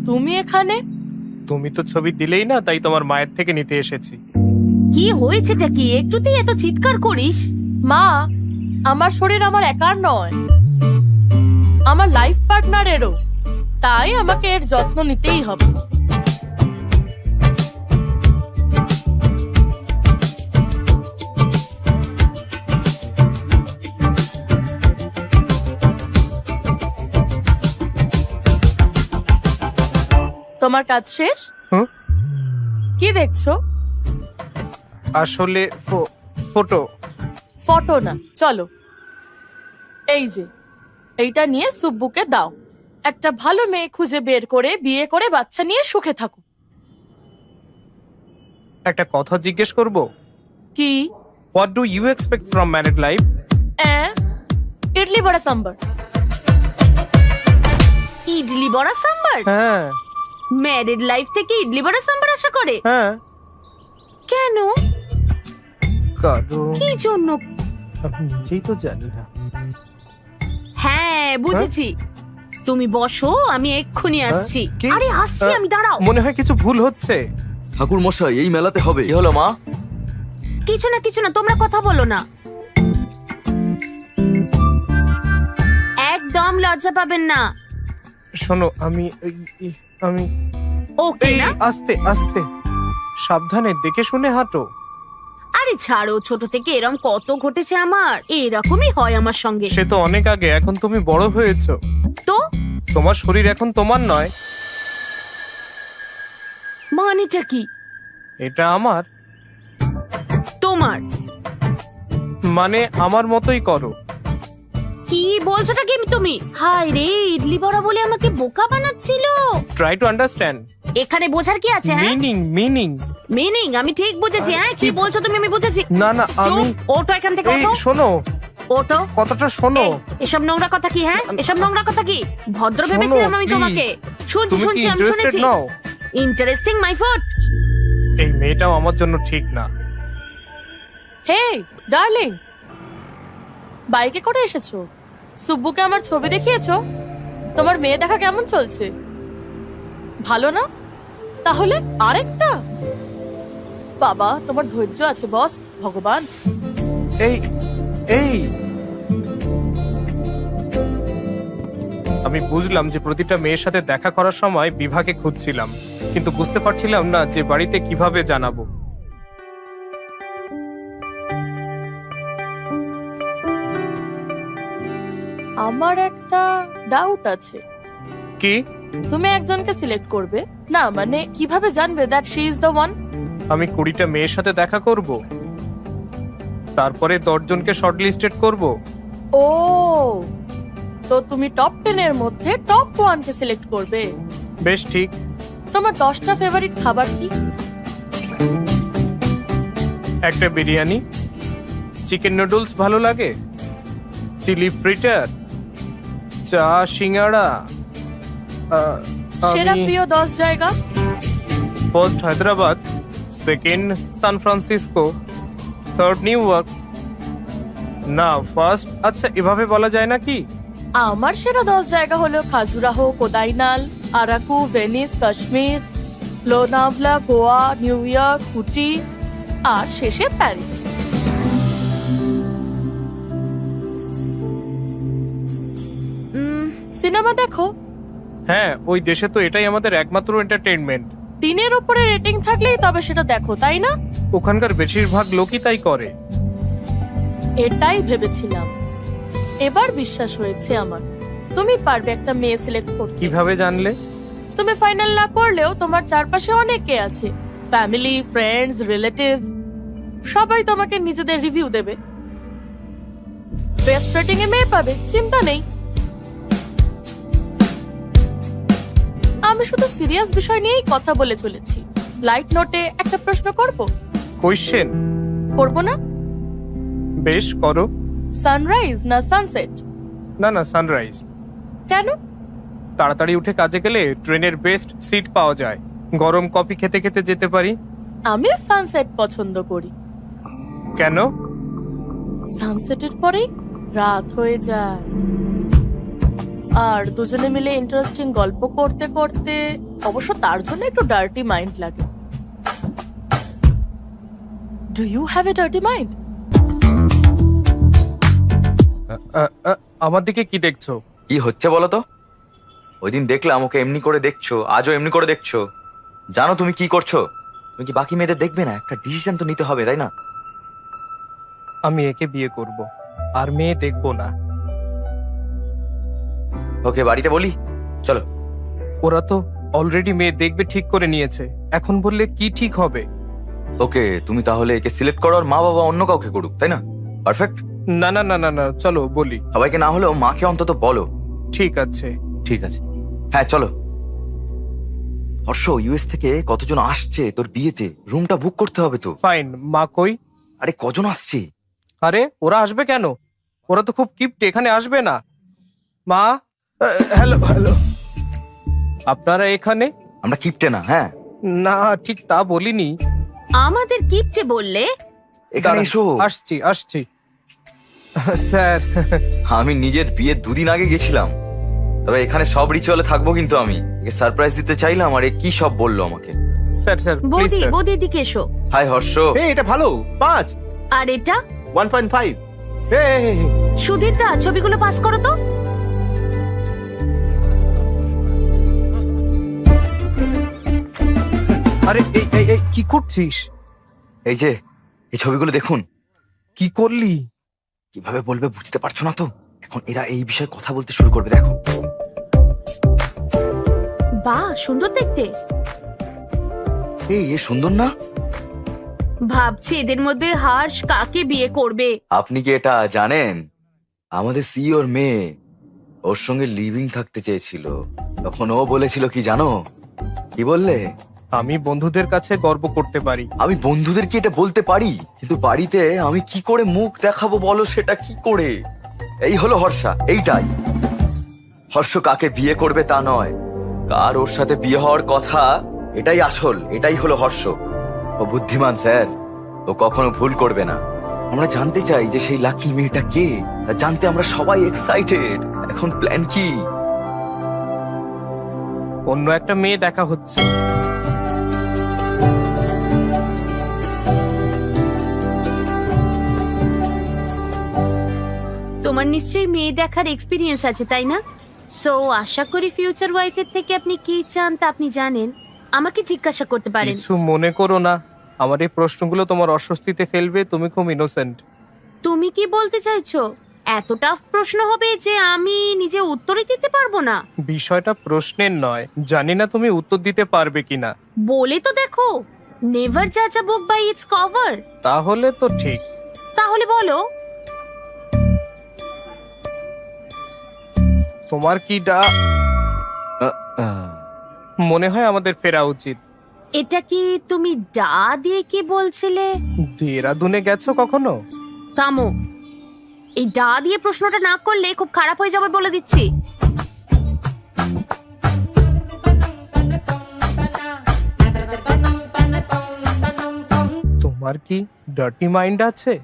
তুমি এখানে? তুমি তো ছবি দিলেই না, তাই তোমার মায়ের থেকে নিতে এসেছি। কি হয়েছেটা কি? একটুতেই এত চিৎকার করিস? মা, আমার শরীর আমার একার নয়, আমার লাইফ পার্টনারেরও। তাই আমাকে এর যত্ন নিতেই হবে। তোমার কাজ শেষ? হুম? কি দেখছো? আসলে ফটো। ফটো না, চলো। এই যে, এইটা নিয়ে সুব্বুকে দাও। একটা ভালো মেয়ে খুঁজে বের করে বিয়ে করে বাচ্চা নিয়ে সুখে থাকো। একটা কথা জিজ্ঞেস করব? কি? What do you expect from married life? Idli vada sambar. Idli vada sambar? হ্যাঁ ম্যারিড লাইফ থেকে ইডলি বড়া সাম্বার আশা করে? হ্যাঁ। কেন? কারণ কি জন্য? আমি নিজেই তো জানি না। হ্যাঁ বুঝেছি। তুমি বসো, আমি এক্ষুনি আসছি। কি? আরে আসছি আমি, দাঁড়াও। মনে হয় কিছু ভুল হচ্ছে। ঠাকুর মশাই, এই মেলাতে হবে। কি হলো মা? কিছু না কিছু না, তোমরা কথা বলো না। একদম লজ্জা পাবেন না। শোনো, আমি ওকে এই না? আস্তে আস্তে সাবধানে দেখে শুনে হাঁটো। আরে ছাড়ো, ছোট থেকে এরকম কত ঘটেছে আমার। এরকমই হয় আমার সঙ্গে। সে তো অনেক আগে, এখন তুমি বড় হয়েছো। তো তোমার শরীর এখন তোমার নয়। মানেটা কি? এটা আমার, তোমার মানে আমার মতোই করো। কি বলছোটা কি তুমি? হায় রে, ইডলি বড়া বলে আমাকে বোকা বানাচ্ছিল। ট্রাই টু আন্ডারস্ট্যান্ড এখানে বোঝার কি আছে? হ্যাঁ, মিনিং। মিনিং আমি ঠিক বুঝেছি। হ্যাঁ, কি বলছো তুমি? আমি বুঝেছি। না না, আমি চুপ, ওঠো এখান থেকে, এই ওঠো শোনো, ওঠো। কথাটা শোনো। এই, এসব নোংরা কথা কি? হ্যাঁ, এসব নোংরা কথা কি? ভদ্র শোনো, ভেবেছিলাম আমি please। তোমাকে। শুনছি তুমি কি শুনছি, আমি ইন্টারেস্টেড শুনেছি। নাও? Interesting my food. এই মেয়েটাও আমার জন্য ঠিক না। হে ডার্লিং, বাইকে করে এসেছো? সুব্বুকে আমার ছবি দেখিয়েছো? তোমার মেয়ে দেখা কেমন চলছে? ভালো না? তাহলে আরেকটা? বাবা, তোমার ধৈর্য আছে বস, ভগবান। এই এই আমি বুঝলাম যে প্রতিটা মেয়ের সাথে দেখা করার সময় বিভাকে খুঁজছিলাম, কিন্তু বুঝতে পারছিলাম না যে বাড়িতে কিভাবে জানাবো। আমার একটা ডাউট আছে। কি? তুমি একজনকে সিলেক্ট করবে না, মানে কিভাবে জানবে that she is the one? আমি 20টা মেয়ের সাথে দেখা করব, তারপরে 10 জনকে শর্টলিস্টেড করব। ও, তো তুমি টপ 10 এর মধ্যে টপ 1 কে সিলেক্ট করবে। বেশ ঠিক। তোমার 10টা ফেভারিট খাবার কি? একটা বিরিয়ানি, চিকেন নুডলস ভালো লাগে, চিলি ফ্রিটার, চা, সিঙ্গাড়া। সেরা প্রিয় 10 জায়গা। First Hyderabad, second San Francisco, third New York. না ফার্স্ট, আচ্ছা এভাবে বলা যায় না কি? আমার সেরা 10 জায়গা হলো Khajuraho, Kodaikanal, Araku, Venice, Kashmir, Lonavala, Goa, New York, Ooty আর শেষে প্যারিস। সিনেমা দেখো? হ্যাঁ, ওই দেশে তো এটাই আমাদের একমাত্র এন্টারটেইনমেন্ট। 3-এর উপরে রেটিং থাকলেই তবে সেটা দেখো, তাই না? ওখানকার বেশিরভাগ লোকই তাই করে। এটাই ভেবেছিলাম, এবার বিশ্বাস হয়েছে আমার। তুমি পারবে একটা মেয়ে সিলেক্ট করতে। কিভাবে জানলে? তুমি ফাইনাল না করলেও তোমার চারপাশে অনেকে আছে, ফ্যামিলি, ফ্রেন্ডস, রিলেটিভ, সবাই তোমাকে নিজেদের রিভিউ দেবে। বেস্ট রেটিং এ মেয়ে পাবে, চিন্তা নেই। আমি শুধু সিরিয়াস বিষয় নিয়েই কথা বলে চলেছি। লাইট নোটে একটা প্রশ্ন করব? কোয়েশ্চেন? করব না? বেশ, করো। সানরাইজ না সানসেট? না না, সানরাইজ। কেন? তাড়াতাড়ি উঠে কাজে গেলে ট্রেনের বেস্ট সিট পাওয়া যায়, গরম কফি খেতে খেতে যেতে পারি। আমি সানসেট পছন্দ করি। কেন? সানসেটের পরেই রাত হয়ে যায়, আর দুজনে মিলে ইন্টারেস্টিং গল্প করতে করতে, অবশ্য তার জন্য একটু ডার্টি মাইন্ড লাগে। Do you have a dirty mind? আমার দিকে কি দেখছো? কি হচ্ছে বলো তো? ওই দিন দেখলাম ওকে এমনি করে দেখছো, আজও এমনি করে দেখছো। জানো তুমি কি করছো? তুমি কি বাকি মেয়েদের দেখবে না? একটা ডিসিশন তো নিতে হবে, তাই না? আমি একে বিয়ে করব, আর মেয়ে দেখবো না। ওকে বাড়িতে বলি, চলো। ওরা তো অলরেডি মেয়ে দেখবে ঠিক করে নিয়েছে, এখন বললে কি ঠিক হবে? ওকে তুমি তাহলে একে সিলেক্ট করো, আর মা বাবা অন্য কাউকে করুক, তাই না? পারফেক্ট। না না না না না, চলো বলি। সবাইকে না হলেও মাকে অন্তত বলো। ঠিক আছে। ঠিক আছে, হ্যাঁ চলো। হর্ষ, ইউএস থেকে কতজন আসছে তোর বিয়েতে? রুমটা বুক করতে হবে তো। ফাইন, মা কই? আরে কজন আসছে? আরে ওরা আসবে কেন? ওরা তো খুব কিপ্টে, এখানে আসবে না। মা, হ্যালো হ্যালো, আপনারা এখানে? আমরা কিপটে না, হ্যাঁ। না ঠিক তা বলিনি। আমাদের কিপটে বললে? এখানে দাঁড়ান, এসো। আসছি আসছি। স্যার, আমি নিজের বিয়ের 2 দিন আগে গেছিলাম, তবে এখানে সব রিচুয়ালে থাকবো, কিন্তু আমি একে সারপ্রাইজ দিতে চাইলাম, আর এ কি সব বললো আমাকে। স্যার স্যার প্লিজ বৌদি স্যার। বৌদি এদিকে এসো। হাই হর্ষ। এই এটা ভালো 5 আর এটা 1.5। সুধীর দা, ছবিগুলো পাস করো তো। আরে এই এই এই কি করছিস? এই যে এই ছবিগুলো দেখুন। কি করলি? কিভাবে বলবে বুঝতে পারছো না তো? এখন এরা এই বিষয়ে কথা বলতে শুরু করবে, দেখো। বাহ, সুন্দর দেখতে। এই এ সুন্দর না? ভাবছি এদের মধ্যে হর্ষ কাকে বিয়ে করবে। আপনি কি এটা জানেন? আমাদের সিইওর মেয়ে ওর সঙ্গে লিভিং থাকতে চেয়েছিল, তখন ও বলেছিল কি জানো? কি বললে? আমি বন্ধুদের কাছে গর্ব করতে পারি। আমি বন্ধুদেরকে এটা বলতে পারি, কিন্তু বাড়িতে আমি কি করে মুখ দেখাবো বলো, সেটা কি করে? এই হলো হর্ষা, এইটাই। হর্ষ কাকে বিয়ে করবে তা নয়, কার ওর সাথে বিয়ে হওয়ার কথা, এটাই আসল, এটাই হলো হর্ষ। ও বুদ্ধিমান স্যার, ও কখনো ভুল করবে না। আমরা জানতে চাই যে সেই লাকি মেয়েটা কে, তা জানতে আমরা সবাই এক্সাইটেড। এখন প্ল্যান কি? অন্য একটা মেয়ে দেখা হচ্ছে। তোমার নিশ্চয়ই মেয়ে দেখার এক্সপিরিয়েন্স আছে, তাই না? সো আশা করি ফিউচার ওয়াইফের থেকে আপনি কি চান তা আপনি জানেন। আমাকে জিজ্ঞাসা করতে পারেন। কিছু মনে করো না, আমার এই প্রশ্নগুলো তোমার অস্বস্তিতে ফেলবে। তুমি খুব ইনোসেন্ট। তুমি কি বলতে চাইছো? এত টাফ প্রশ্ন হবে যে আমি নিজে উত্তরই দিতে পারবো না? বিষয়টা প্রশ্নের নয়, জানি না তুমি উত্তর দিতে পারবে কিনা। বলে তো দেখো, নেভার জাজ আ বুক বাই ইটস কভার। তাহলে তো ঠিক। তাহলে বলো। তোমার কি মনে হয় আমাদের ফেরা উচিত? এটা কি তুমি ডা দিয়ে কি বলছিলে? দেরাদুনে গেছো কখনো? থামো, এই ডা দিয়ে প্রশ্নটা না করলে খুব খারাপ হয়ে যাবে বলে দিচ্ছি। তোমার কি ডার্টি মাইন্ড আছে?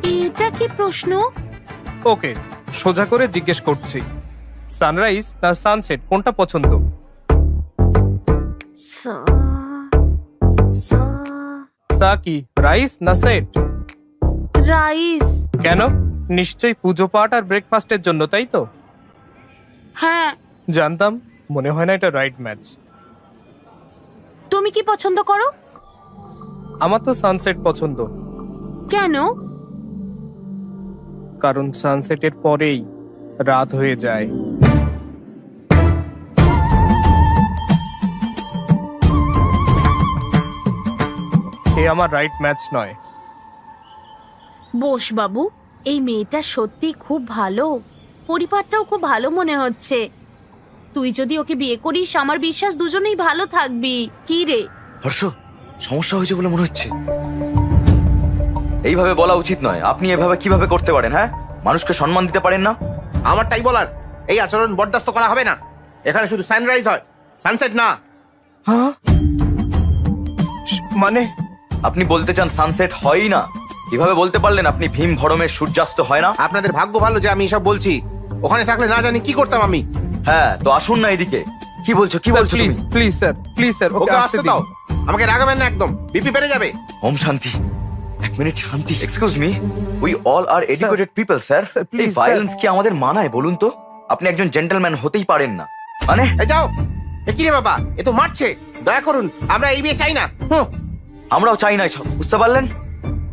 এটা কি প্রশ্ন? ওকে, সোজা করে জিজ্ঞেস করছি, সানরাইজ না সানসেট কোনটা পছন্দ? সা- সা- সা কি রাইস না সেট? রাইস। কেন? নিশ্চয়ই পুজো পাঠ আর ব্রেকফাস্টের জন্য, তাই তো? হ্যাঁ। জানতাম, মনে হয় না এটা রাইট ম্যাচ। তুমি কি পছন্দ করো? আমার তো সানসেট পছন্দ, কেন? কারণ সানসেটের পরেই রাত হয়ে যায়। এ আমার রাইট ম্যাচ নয়। বোস বাবু, এই মেয়েটা সত্যি খুব ভালো, পরিবারটাও খুব ভালো মনে হচ্ছে। তুই যদি ওকে বিয়ে করিস, আমার বিশ্বাস দুজনেই ভালো থাকবি। কি রে? হর্ষ, সমস্যা হয়েছে বলে মনে হচ্ছে। এইভাবে বলা উচিত নয়। আপনি এভাবে কিভাবে করতে পারেন? হ্যাঁ, মানুষকে সম্মান দিতে পারেন না? আমার তাই বলার, এই আচরণ বরদাস্ত করা হবে না। এখানে শুধু সানরাইজ হয়, সানসেট না। হ্যাঁ, মানে আপনি বলতে চান সানসেট হয়ই না? কিভাবে বলতে পারলেন আপনি? ভীম ভরমের সূর্যাস্ত হয় না? আপনাদের ভাগ্য ভালো যে আমি এসব বলছি, ওখানে থাকলে না জানি কি করতাম আমি। হ্যাঁ, তো আসুন না এদিকে। কি বলছো কি বলছো তুমি? Please please sir, please sir, okay okay আসতে আসতে দিন। দাও, আমাকে রাগাবেন না একদম, বিপি বেড়ে যাবে। ওম শান্তি। এক মিনিট শান্তি। Excuse me, we all are educated people sir. Sir, এই please, ভায়োলেন্স কি আমাদের মানায় বলুন তো? আপনি একজন জেন্টলম্যান হতেই পারেন না মানে? এই যাও। এ কি রে বাবা, এ তো মারছে। দয়া করুন, আমরা এই বিয়ে চাই না। আমরাও চাই না এসব, বুঝতে পারলেন?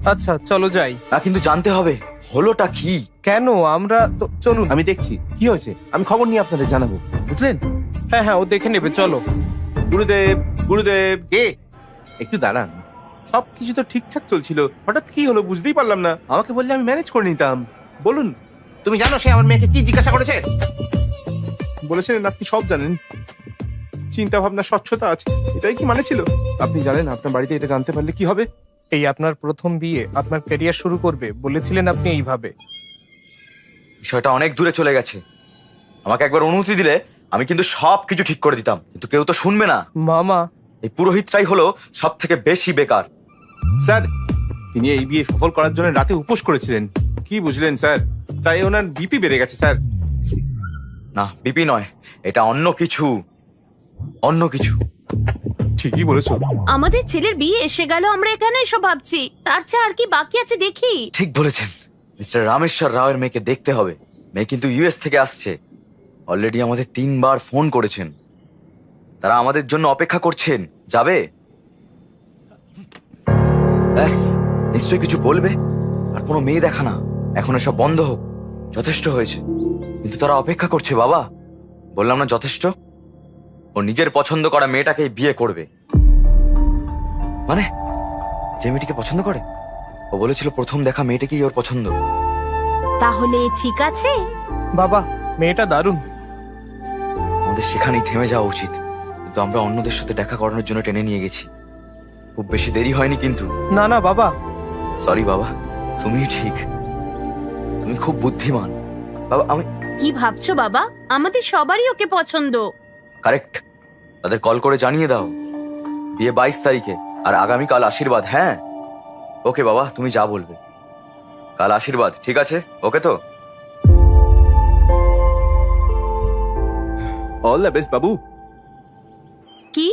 আচ্ছা চলো যাই। না, কিন্তু জানতে হবে হলোটা কি। কেন? আমরা তো চলুন। আমি দেখছি কি হয়েছে, আমি খবর নিয়ে আপনাদের জানাবো, বুঝলেন? হ্যাঁ হ্যাঁ, ও দেখে নেবে, চলো। গুরুদেব, গুরুদেব। কে? একটু দাঁড়ান, সব কিছু তো ঠিকঠাক চলছিল, হঠাৎ কি হলো বুঝতেই পারলাম না। আমাকে বললে আমি ম্যানেজ করে নিতাম। বলুন। তুমি জানো সে আমার মেয়েকে কি জিজ্ঞাসা করেছে? বলেছিলেন আপনি সব জানেন, চিন্তা ভাবনা স্বচ্ছতা আছে, এটাই কি মানে ছিল? আপনি জানেন আপনার বাড়িতে এটা জানতে পারলে কি হবে? এই আপনার প্রথম বিয়ে, আপনার ক্যারিয়ার শুরু করবে, বলেছিলেন আপনি এইভাবে। বিষয়টা অনেক দূরে চলে গেছে। আমাকে একবার অনুমতি দিলে আমি কিন্তু সব কিছু ঠিক করে দিতাম, কিন্তু কেউ তো শুনবে না। মামা, এই পুরোহিতটাই হলো সব থেকে বেশি বেকার। স্যার, তিনি এই বিয়ে সফল করার জন্য রাতে উপোস করেছিলেন, কি বুঝলেন স্যার? তাই ওনার বিপি বেড়ে গেছে স্যার। না, বিপি নয়, এটা অন্য কিছু, অন্য কিছু। ঠিকই বলেছো। আমাদের ছেলের বিয়ে এসে গেল, আমরা এখানে এসব ভাবছি, তার চেয়ে আর কি বাকি আছে দেখি। ঠিক বলেছেন। মিস্টার রামেশ্বর রাওয়ের মেয়েকে দেখতে হবে। মেয়ে কিন্তু ইউএস থেকে আসছে। অলরেডি আমাদের 3 বার ফোন করেছেন। তারা আমাদের জন্য অপেক্ষা করছেন। যাবে? ব্যাস, নিশ্চয়ই কিছু বলবে। আর কোনো মেয়ে দেখা না, এখন এসব বন্ধ হোক, যথেষ্ট হয়েছে। কিন্তু তারা অপেক্ষা করছে বাবা। বললাম না যথেষ্ট? ও নিজের পছন্দ করা মেয়েটাকেই বিয়ে করবে। মানে যে মেয়েটিকে পছন্দ করে? ও বলেছিল প্রথম দেখা মেয়েটাকেই ওর পছন্দ। তাহলে ঠিক আছে। বাবা, মেয়েটা দারুণ। আমাদের সেখানেই থেমে যাওয়া উচিত, কিন্তু আমরা অন্যদের সাথে দেখা করানোর জন্য টেনে নিয়ে গেছি। খুব বেশি দেরি হয়নি কিন্তু। না না বাবা। সরি বাবা, তুমিও ঠিক, তুমি খুব বুদ্ধিমান। বাবা আমি কি ভাবছো বাবা? আমাদের সবারই ওকে পছন্দ। কারেক্ট। তাদের কল করে জানিয়ে দাও বিয়ে 22 তারিখে, আর আগামীকাল আশীর্বাদ। হ্যাঁ ওকে বাবা, তুমি যা বলবে। কাল আশীর্বাদ, ঠিক আছে? ওকে তো? অল দ্য বেস্ট বাবু। কি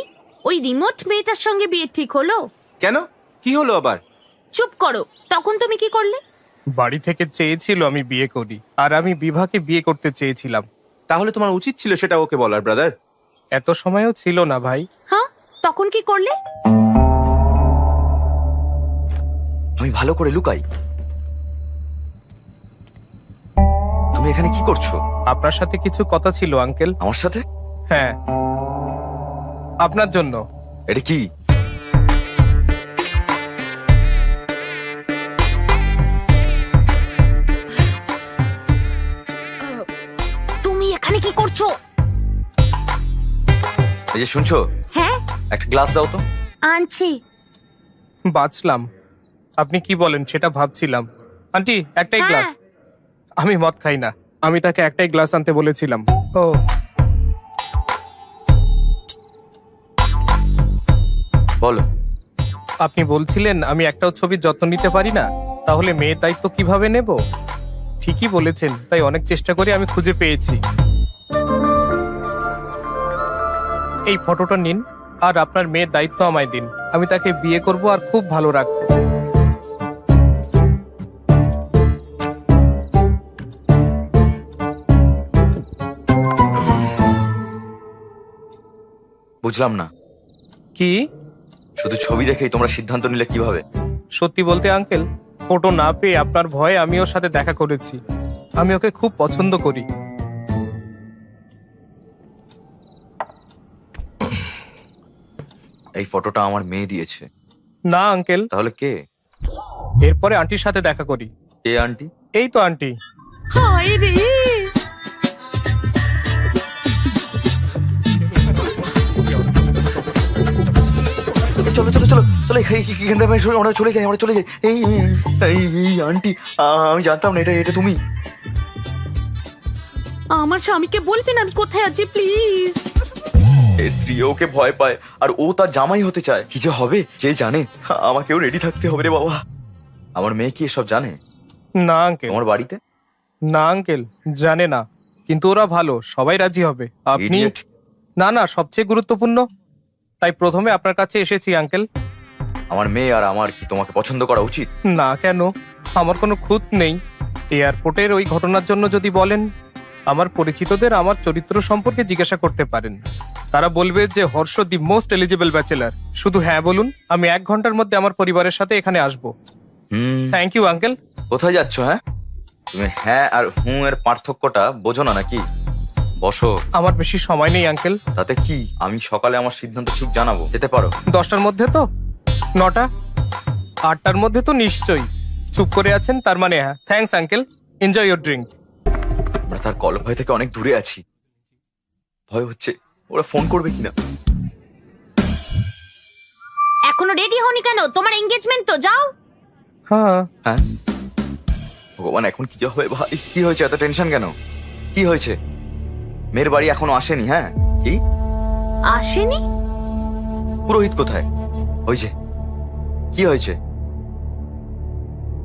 ওই রিমোট মেয়েটার সঙ্গে বিয়ে ঠিক হলো? কেন, কি হলো আবার? চুপ করো, তখন তুমি কি করলে? বাড়ি থেকে চেয়েছিল আমি বিয়ে করি, আর আমি বিভাকে বিয়ে করতে চেয়েছিলাম। তাহলে তোমার উচিত ছিল সেটা ওকে বলার, ব্রাদার। এত সময়ও ছিল না ভাই। হ্যাঁ, তখন কি করলে? আমি ভালো করে লুকাই। তুমি এখানে কি করছো? আপনার সাথে কিছু কথা ছিল আঙ্কেল। আমার সাথে? হ্যাঁ, আপনার জন্য। এটা কি? এই যে শুনছো, হ্যাঁ একটা গ্লাস দাও তো। আনছি। বাঁচলাম। আপনি কি বলেন সেটা ভাবছিলাম। আন্টি একটাই হ্যাঁ। গ্লাস। আমি মদ খাই না, আমি তাকে একটাই গ্লাস আনতে বলেছিলাম। ও বলো। আপনি বলছিলেন আমি একটাও ছবির যত্ন নিতে পারি না, তাহলে মেয়ের দায়িত্ব কিভাবে নেব? ঠিকই বলেছেন, তাই অনেক চেষ্টা করে আমি খুঁজে পেয়েছি। এই ফটোটা নিন আর আপনার মেয়ের দায়িত্ব আমায় দিন। আমি তাকে বিয়ে করব আর খুব ভালো রাখবো। বুঝলাম না, কি? শুধু ছবি দেখেই তোমরা সিদ্ধান্ত নিলে কিভাবে? সত্যি বলতে আঙ্কেল, ফটো না পেয়ে আপনার ভয়ে আমি ওর সাথে দেখা করেছি। আমি ওকে খুব পছন্দ করি। এই ফটোটা আমার মেয়ে দিয়েছে। না আঙ্কেল, তাহলে কে? এরপরে আন্টির সাথে দেখা করি। কে আন্টি? এই তো আন্টি। হায় রে, চলো চলো চলো চলো, এখান থেকে আমরা চলে যাই, আমরা চলে যাই। এই এই এই আন্টি, আমি জানতাম না এটা এটা তুমি। আমার স্বামীকে বলবেন আমি কোথায় আছি প্লিজ। এই স্ত্রী ওকে ভয় পায় আর ও তার জামাই হতে চায়। কি যে হবে কে জানে। আমাকেও রেডি থাকতে হবে রে বাবা। আমার মেয়ে কি এসব জানে? না আঙ্কেল, তোমার বাড়িতে? না আঙ্কেল, জানে না, কিন্তু ওরা ভালো, সবাই রাজি হবে। আপনি Idiot. না না, সবচেয়ে গুরুত্বপূর্ণ, তাই প্রথমে আপনার কাছে এসেছি আঙ্কেল। আমার মেয়ে আর আমার কি তোমাকে পছন্দ করা উচিত? না কেন, আমার কোনো খুঁত নেই। এয়ারপোর্টের ওই ঘটনার জন্য যদি বলেন, আমার পরিচিতদের আমার চরিত্র সম্পর্কে জিজ্ঞাসা করতে পারেন। তারা বলবে যে Harsh the most eligible bachelor. শুধু হ্যাঁ বলুন, আমি 1 ঘন্টার মধ্যে আমার পরিবারের সাথে এখানে আসবো। Thank you uncle. কোথায় যাচ্ছ? হ্যাঁ, তুমি হ্যাঁ আর হুঁ এর পার্থক্যটা বোঝো না নাকি? বসো। আমার বেশি সময় নেই আঙ্কেল। তাতে কি, আমি সকালে আমার সিদ্ধান্ত ঠিক জানাবো। যেতে পারো। 10টার মধ্যে তো? 9টা? 8টার মধ্যে তো নিশ্চয়ই। চুপ করে আছেন, তার মানে হ্যাঁ। Thanks uncle, enjoy your drink. আমরা তার কল ভয় থেকে অনেক দূরে আছি। ভয় হচ্ছে ওরা ফোন করবে কিনা। এখনো রেডি হনি কেন? তোমার এঙ্গেজমেন্ট তো, যাও। হ্যাঁ, হ্যাঁ, ভগবান এখন কি যে হবে ভাই। কি হয়েছে, এত টেনশন কেন? কি হয়েছে? মেয়ের বাড়ি এখনো আসেনি? হ্যাঁ, কি আসেনি? পুরোহিত কোথায়? ওই যে, কি হয়েছে?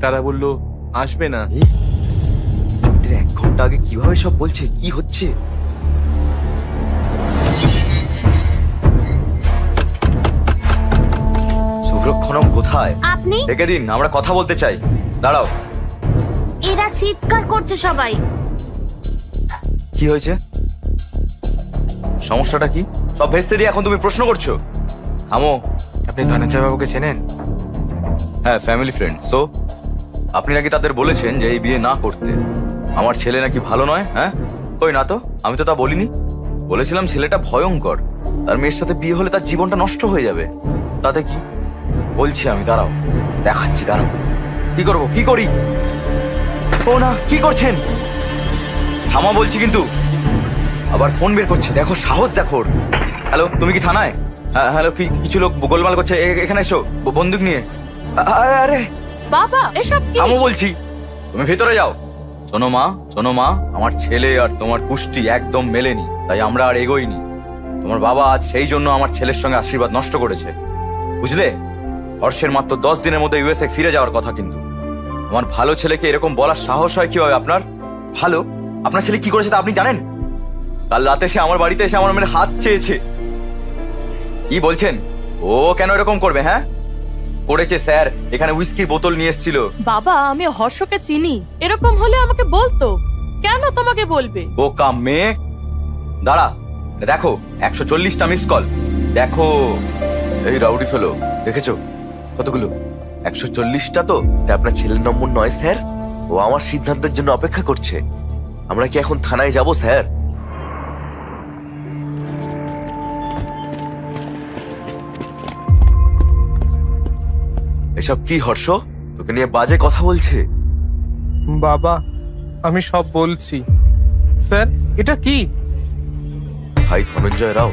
তারা বললো আসবে না। 1 ঘন্টা আগে কিভাবে সব বলছে? কি হচ্ছে? সুব্রক্ষণম কোথায়? আপনি? ডেকে দিন, আমরা কথা বলতে চাই। দাঁড়াও। এরা চিৎকার করছে সবাই। কি হয়েছে? সমস্যাটা কি? সব ভেস্তে দিয়ে এখন তুমি প্রশ্ন করছো? থামো। আপনি ধনঞ্জয় বাবুকে চেনেন? হ্যাঁ, ফ্যামিলি ফ্রেন্ড। সো আপনি নাকি তাদের বলেছেন যে এই বিয়ে না করতে। আমার ছেলে নাকি ভালো নয়? হ্যাঁ, কই না তো, আমি তো তা বলিনি। বলেছিলাম ছেলেটা ভয়ঙ্কর, তার মেয়ের সাথে বিয়ে হলে তার জীবনটা নষ্ট হয়ে যাবে। তাতে কি? বলছি আমি, দাঁড়াও দেখাচ্ছি, দাঁড়াও। কি করবো, কি করি? ও না, কি করছেন? থামা বলছি কিন্তু। আবার ফোন বের করছে, দেখো সাহস দেখো ওর। হ্যালো, তুমি কি থানায়? হ্যাঁ, হ্যালো, কিছু লোক গোলমাল করছে, এখানে এসো বন্দুক নিয়ে। আরে আরে বাবা এসব কি? থামো বলছি, তুমি ভেতরে যাও। শোনো মা, আমার ছেলে আর তোমার পুষ্টি একদম মেলেনি, তাই আমরা আর এগোইনি। তোমার বাবা আজ সেই জন্য আমার ছেলের সঙ্গে আশীর্বাদ নষ্ট করেছে, বুঝলে? হর্ষের মাত্র 10 দিনের মধ্যে ইউএসএ ফিরে যাওয়ার কথা, কিন্তু আমার ভালো ছেলেকে এরকম বলার সাহস হয় কিভাবে আপনার? ভালো, আপনার ছেলে কি করেছে তা আপনি জানেন? কাল রাতে সে আমার বাড়িতে এসে আমার মেয়ের হাত চেয়েছে। কি বলছেন? ও কেন এরকম করবে? হ্যাঁ, করেছে স্যার, এখানে উইস্কির বোতল নিয়ে এসেছিল। বাবা আমি হর্ষকে চিনি, এরকম হলে আমাকে বলতো। কেন তোমাকে বলবে? বোকা মেয়ে। দাঁড়া, দেখো 140টা মিস কল। দেখো, এই রাউডি ফেলো, দেখেছো কতগুলো? 140টা তো। এটা আপনার ছেলের নম্বর নয় স্যার, ও আমার সিদ্ধান্তের জন্য অপেক্ষা করছে। আমরা কি এখন থানায় যাব স্যার? এসব কি হর্ষ? তোকে নিয়ে বাজে কথা বলছে। বাবা আমি সব বলছি। স্যার এটা কি? ভাই ধনঞ্জয় রাও,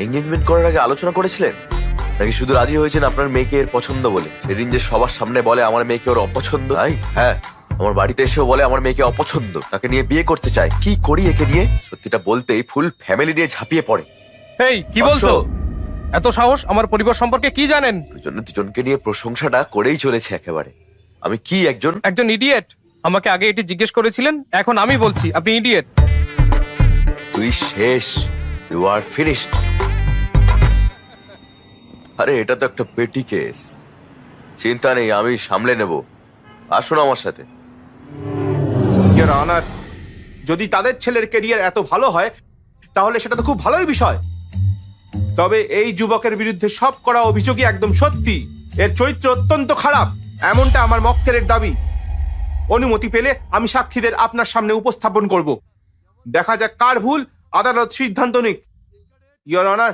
এঙ্গেজমেন্ট করার আগে আলোচনা করেছিলেন নাকি শুধু রাজি হয়েছেন আপনার মেয়েকে এর পছন্দ বলে? সেদিন যে সবার সামনে বলে আমার মেয়েকে ওর অপছন্দ, তাই? হ্যাঁ, আমার বাড়িতে এসেও বলে আমার মেয়েকে অপছন্দ, তাকে নিয়ে বিয়ে করতে চায়। কি করি একে নিয়ে? সত্যিটা বলতেই ফুল ফ্যামিলি নিয়ে ঝাঁপিয়ে পড়ে। এই কি বলছো? এত সাহস! আমার পরিবার সম্পর্কে কি জানেন? দুজনকে নিয়ে প্রশংসাটা করেই চলেছে একেবারে। আমি কি একজন ইডিয়েট? আমাকে আগে এটি জিজ্ঞেস করেছিলেন, এখন আমি বলছি আপনি ইডিয়েট। তুই শেষ, ইউ আর ফিনিশড। আরে এটা তো একটা পেটি কেস, চিন্তা নেই, আমি সামলে নেব। আসুন আমার সাথে। ইওর অনার, যদি তাদের ছেলের ক্যারিয়ার এত ভালো হয় তাহলে সেটা তো খুব ভালোই বিষয়। তবে এই যুবকের বিরুদ্ধে সব করা অভিযোগই একদম সত্যি। এর চরিত্র অত্যন্ত খারাপ, এমনটা আমার মক্কেলের দাবি। অনুমতি পেলে আমি সাক্ষীদের আপনার সামনে উপস্থাপন করব। দেখা যাক কার ভুল, আদালত সিদ্ধান্ত নিক। Your honour.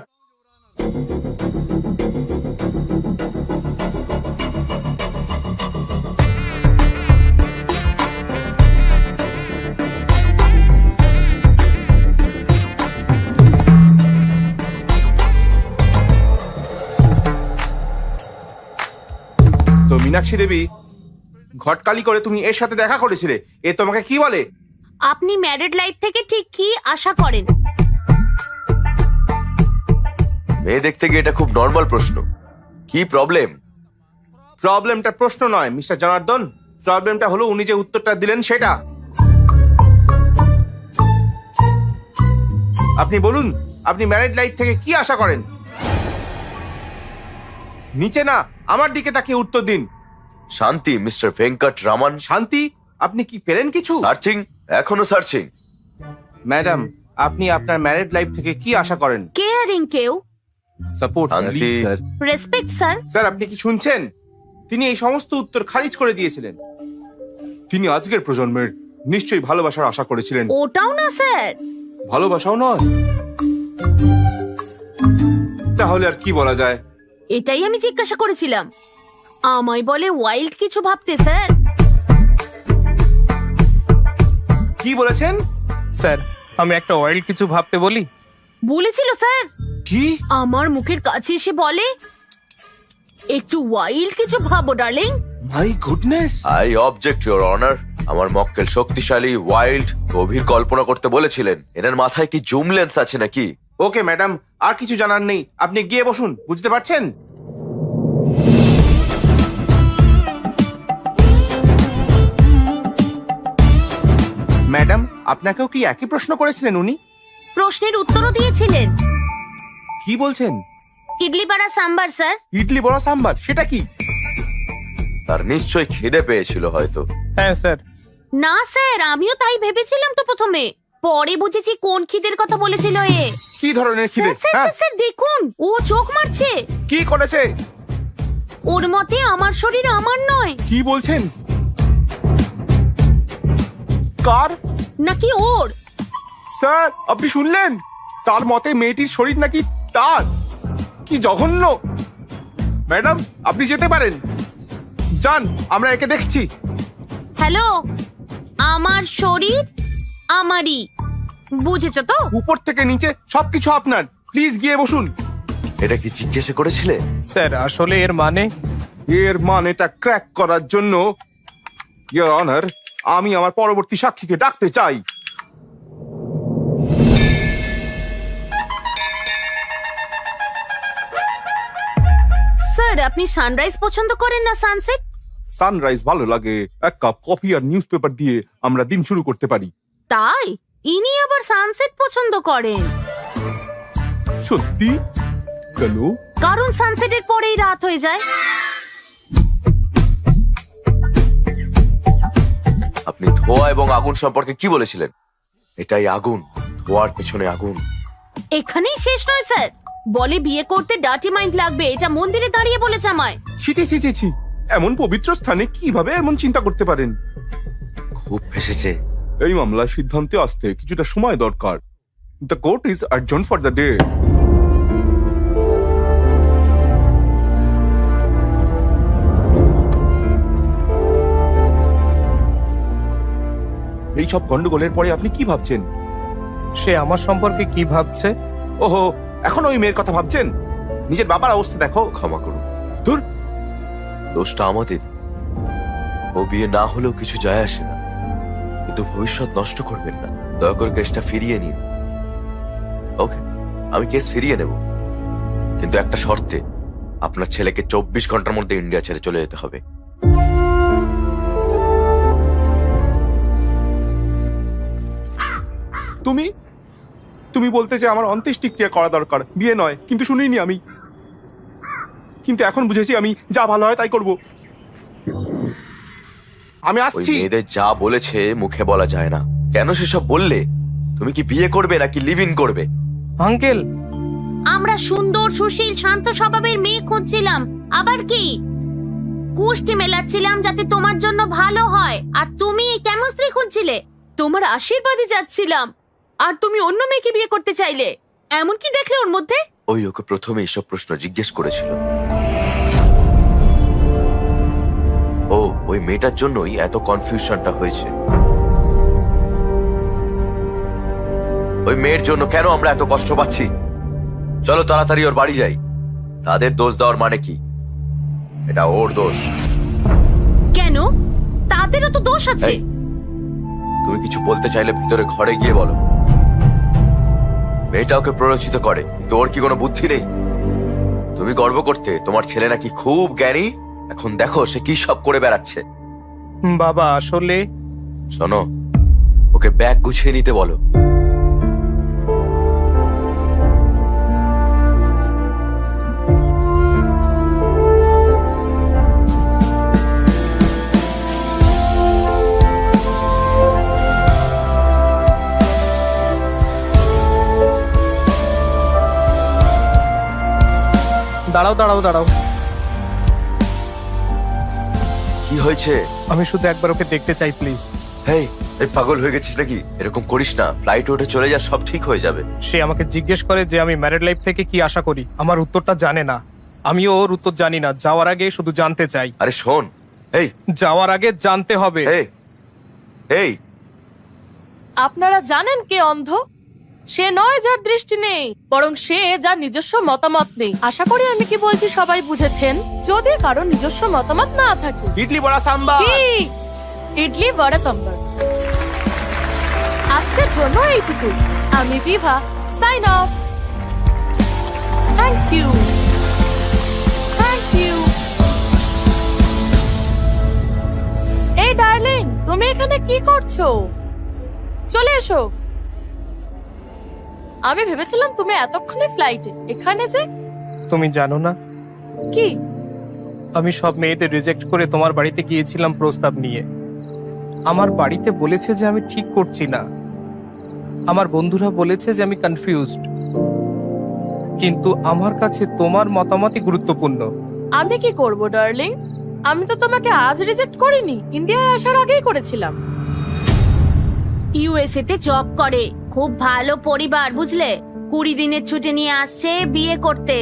তো মীনাক্ষী দেবী, ঘটকালি করে তুমি এর সাথে দেখা করেছিলে, এ তোমাকে কি বলে? আপনি ম্যারিড লাইফ থেকে ঠিক কি আশা করেন? মেয়ে দেখতে গিয়ে এটা খুব নর্মাল প্রশ্ন। কি প্রবলেম? প্রবলেমটা প্রশ্ন নয় মিস্টার জনার্দন, প্রবলেমটা হলো উনি যে উত্তরটা দিলেন সেটা। আপনি বলুন, আপনি ম্যারিড লাইফ থেকে কি আশা করেন? নিচে না, আমার দিকে তাকিয়ে উত্তর দিন। শান্তি, মিস্টার ভেঙ্কট রামান। শান্তি? আপনি কি পেলেন কিছু? সার্চিং, এখনো সার্চিং। ম্যাডাম, আপনি আপনার ম্যারিড লাইফ থেকে কি আশা করেন? কেয়ারিং কেউ, সাপোর্ট শান্তি। স্যার। Respect sir. স্যার, আপনি কি শুনছেন? তিনি এই সমস্ত উত্তর খারিজ করে দিয়েছিলেন। তিনি আজকের প্রজন্মের নিশ্চয়ই ভালোবাসার আশা করেছিলেন। ওটাও না স্যার। ভালোবাসাও নয়? তাহলে আর কি বলা যায়? এটাই আমি জিজ্ঞাসা করেছিলাম। আমায় বলে ওয়াইল্ড কিছু ভাবতে স্যার। কি বলেছেন? স্যার, আমি একটা ওয়াইল্ড কিছু ভাবতে বলি। বলেছিল স্যার। কি? আমার মুখের কাছে এসে বলে একটু ওয়াইল্ড কিছু ভাবো darling. My goodness. I object your honour. আমার মক্কেল শক্তিশালী, ওয়াইল্ড, গভীর কল্পনা করতে বলেছিলেন। এনার মাথায় কি জুম লেন্স আছে নাকি? ওকে ম্যাডাম, আর কিছু জানার নেই, আপনি গিয়ে বসুন। বুঝতে পারছেন? ম্যাডাম, আপনাকেও কি একই প্রশ্ন করেছিলেন উনি? প্রশ্নের উত্তরও দিয়েছিলেন। কি বলছেন? ইডলি পাড়া সাম্বার স্যার। ইডলি বড়া সাম্বার, সেটা কি? তার নিশ্চয়ই খিদে পেয়েছিল হয়তো। হ্যাঁ স্যার। না স্যার, আমিও তাই ভেবেছিলাম তো প্রথমে, পরে বুঝেছি কোন খিদের কথা বলেছিল এ। কি ধরনের খিদে? স্যার, স্যার, স্যার, দেখুন ও চোখ মারছে। কি করেছে? ওর মতে আমার শরীর আমার নয়। কি বলছেন? কার? নাকি ওর? স্যার, আপনি শুনলেন? তার মতে মেয়েটির শরীর নাকি তার। কি জঘন্য! ম্যাডাম, আপনি যেতে পারেন, যান, আমরা একে দেখছি। হ্যালো, আমার শরীর আমারই, বুঝেছো তো? উপর থেকে নিচে সবকিছু আপনার। প্লিজ গিয়ে বসুন। এটা কি জিজ্ঞাসা করেছিলে? স্যার, আসলে এর মানে এর মানেটা ক্র্যাক করার জন্য ইওর অনার, আমি আমার পরবর্তী সাক্ষীকে ডাকতে চাই। স্যার, আপনি সানরাইজ পছন্দ করেন না সানসেট? সানরাইজ ভালো লাগে, এক কাপ কফি আর নিউজ পেপার দিয়ে আমরা দিন শুরু করতে পারি। তাই ইনি আবার সানসেট পছন্দ করেন? সত্যি? কেন? কারণ সানসেটের পরেই রাত হয়ে যায়। আপনি ধোঁয়া এবং আগুন সম্পর্কে কি বলেছিলেন? এটাই আগুন, ধোঁয়ার পেছনে আগুন। এখানেই শেষ নয় স্যার, বলে বিয়ে করতে ডার্টি মাইন্ড লাগবে, এটা মন্দিরে দাঁড়িয়ে বলেছে আমায়। ছি ছি ছি ছি ছি, এমন পবিত্র স্থানে কিভাবে এমন চিন্তা করতে পারেন? খুব ফেসেছে। এই মামলার সিদ্ধান্তে আসতে কিছুটা সময় দরকার। The court is adjourn for the day. এই সব গন্ডগোলের পরে আপনি কি ভাবছেন? সে আমার সম্পর্কে কি ভাবছে? ওহো, এখন ওই মেয়ের কথা ভাবছেন? নিজের বাবার অবস্থা দেখো। ক্ষমা করুন, ধুর, দোষটা আমাদের। ও বিয়ে না হলেও কিছু যায় আসে না, কিন্তু ভবিষ্যৎ নষ্ট করবেন না। দয়া করে কেসটা ফিরিয়ে নিন। ওকে, আমি কেস ফিরিয়ে নেব, কিন্তু একটা শর্তে। আপনার ছেলেকে 24 ঘন্টার মধ্যে ইন্ডিয়া ছেড়ে চলে যেতে হবে। তুমি তুমি বলতে যে আমার অন্ত্যেষ্টিক্রিয়া করা দরকার, বিয়ে নয়, কিন্তু শুনিনি আমি। কিন্তু এখন বুঝেছি আমি যা ভালো হয় তাই করব। আমি ওই আসছি। মেয়েদের যা বলেছে মুখে বলা যায় না। কেন সেসব বললে? তুমি কি বিয়ে করবে নাকি লিভ ইন করবে? আঙ্কেল, আমরা সুন্দর সুশীল শান্ত স্বভাবের মেয়ে খুঁজছিলাম, আবার কি কুষ্টি মেলাচ্ছিলাম যাতে তোমার জন্য ভালো হয়। আর তুমি কেমন স্ত্রী খুঁজছিলে? তোমার আশীর্বাদে যাচ্ছিলাম, আর তুমি অন্য মেয়েকে বিয়ে করতে চাইলে। এমন কি দেখলে ওর মধ্যে? ওই ওকে প্রথমে এইসব প্রশ্ন জিজ্ঞেস করেছিল। ও ওই মেয়েটার জন্যই এত কনফিউশনটা হয়েছে। ওই মেয়ের জন্য কেন আমরা এত কষ্ট পাচ্ছি? চলো তাড়াতাড়ি ওর বাড়ি যাই। তাদের দোষ দেওয়ার মানে কি? এটা ওর দোষ। কেন? তাদেরও তো দোষ আছে। এই, তুমি কিছু বলতে চাইলে ভিতরে ঘরে গিয়ে বলো। মেয়েটা ওকে প্ররোচিত করে, কিন্তু ওর কি কোনো বুদ্ধি নেই? তুমি গর্ব করতে তোমার ছেলে নাকি খুব জ্ঞানী, এখন দেখো সে কি সব করে বেড়াচ্ছে। বাবা আসলে শোনো, ওকে ব্যাগ গুছিয়ে নিতে বলো। দাঁড়াও দাঁড়াও দাঁড়াও, কি হয়েছে? আমি শুধু একবার ওকে দেখতে চাই প্লিজ। হেই, এই পাগল হয়ে গেছিস নাকি? এরকম করিস না, ফ্লাইটে উঠে চলে যা, সব ঠিক হয়ে যাবে। সে আমাকে জিজ্ঞেস করে যে আমি ম্যারিড লাইফ থেকে কি আশা করি। আমার উত্তরটা জানে না, আমিও ওর উত্তর জানি না। যাওয়ার আগে শুধু জানতে চাই। আরে শোন, এই যাওয়ার আগে জানতে হবে। এই এই আপনারা জানেন কে অন্ধ? সে নয় যার দৃষ্টি নেই, বরং সে যার নিজস্ব মতামত নেই। আশা করি আমি কি বলছি সবাই বুঝেছেন। যদি কারো নিজস্ব মতামত না থাকে। ইডলি বড়া সাম্বার। কি? ইডলি বড়া সাম্বার। আজকের জন্য এইটুকু। আমি Bibha, sign off. Thank you, thank you. এই ডার্লিং, তুমি এখানে কি করছো? চলে এসো। আমি ভেবেছিলাম তুমি এতক্ষণে ফ্লাইটে, এখানে যে। তুমি জানো না, কি? আমি সব মেয়েদের রিজেক্ট করে তোমার বাড়িতে গিয়েছিলাম প্রস্তাব নিয়ে। আমার বাড়িতে বলেছে যে আমি ঠিক করছি না, আমার বন্ধুরা বলেছে যে আমি কনফিউজড, কিন্তু আমার কাছে তোমার মতামতই গুরুত্বপূর্ণ। আমি কি করব ডার্লিং? আমি তো তোমাকে আজ রিজেক্ট করিনি, ইন্ডিয়ায় আসার আগেই করেছিলাম। ইউএসএ তে জব করে, খুব ভালো পরিবার, বুঝলে। 20 দিনের ছুটি নিয়ে আসছে বিয়ে করতে।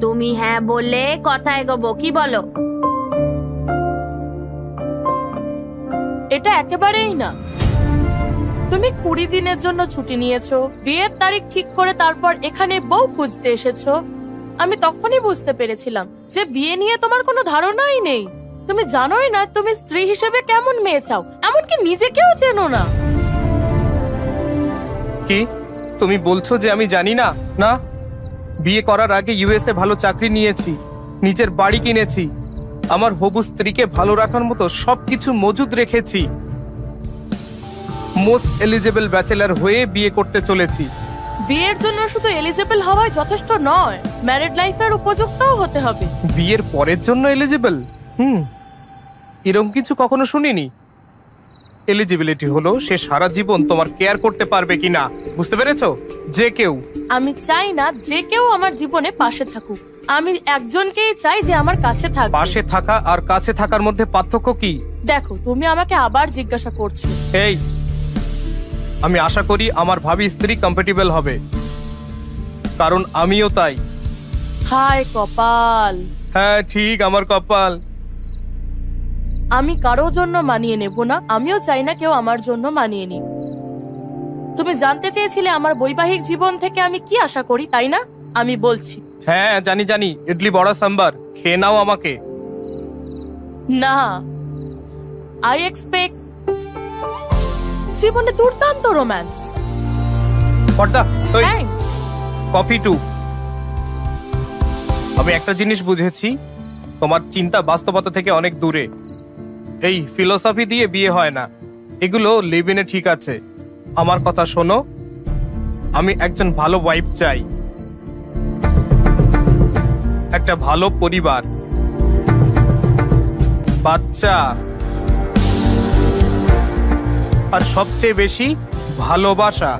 তুমি হ্যাঁ বললে কথা এগোবো, কি বলো? এটা একেবারেই না। তুমি 20 দিনের জন্য ছুটি নিয়েছো, বিয়ের তারিখ ঠিক করে তারপর এখানে বউ খুঁজতে এসেছো। আমি তখনই বুঝতে পেরেছিলাম যে বিয়ে নিয়ে তোমার কোনো ধারণাই নেই। তুমি জানোই না তুমি স্ত্রী হিসেবে কেমন মেয়ে চাও, এমনকি নিজেকেও চেনো না। কি তুমি বলছো যে আমি জানি না? না, বিয়ে করার আগে ইউএসএ ভালো চাকরি নিয়েছি, নিজের বাড়ি কিনেছি, আমার হবু স্ত্রীকে ভালো রাখার মতো সবকিছু মজুদ রেখেছি। মোস্ট এলিজেবল ব্যাচেলার হয়ে বিয়ে করতে চলেছি। বিয়ের জন্য শুধু এলিজিবল হওয়াই যথেষ্ট নয়, ম্যারিড লাইফের উপযুক্তও হতে হবে। বিয়ের পরের জন্য এলিজিবল? এরকম কিছু কখনো শুনিনি। এলিজিবিলিটি হলো সে সারা জীবন তোমার কেয়ার করতে পারবে কিনা, বুঝতে পেরেছো? যে কেউ। আমি চাই না যে কেউ আমার জীবনে পাশে থাকুক, আমি একজনকেই চাই যে আমার কাছে থাকবে। পাশে থাকা আর কাছে থাকার মধ্যে পার্থক্য কি? দেখো, তুমি আমাকে আবার জিজ্ঞাসা করছো। এই, আমি আশা করি আমার ভাবি স্ত্রী কম্প্যাটিবল হবে, কারণ আমিও তাই। হায় কপাল। হ্যাঁ ঠিক, আমার কপাল। আমি কারো জন্য মানিয়ে নেব না, আমিও চাই না কেউ আমার জন্য মানিয়ে নিক। তুমি জানতে চেয়েছিলে আমার বৈবাহিক জীবন থেকে আমি কি আশা করি, তাই না? আমি বলছি। হ্যাঁ জানি জানি, ইডলি বড়া সাম্বার, খেয়ে নাও আমাকে। না, আই এক্সপেক্ট জীবনে দুর্দান্ত রোম্যান্স। পর্দা ওই থ্যাঙ্কস। Coffee two. আমি একটা জিনিস বুঝেছি, তোমার চিন্তা বাস্তবতা থেকে অনেক দূরে। এই ফিলোসফি দিয়ে বিয়ে হয় না, এগুলো লিভ ইনে ঠিক আছে। আমার কথা শোনো, আমি একজন ভালো ওয়াইফ চাই, একটা ভালো পরিবার, বাচ্চা, আর সবচেয়ে বেশি ভালোবাসা।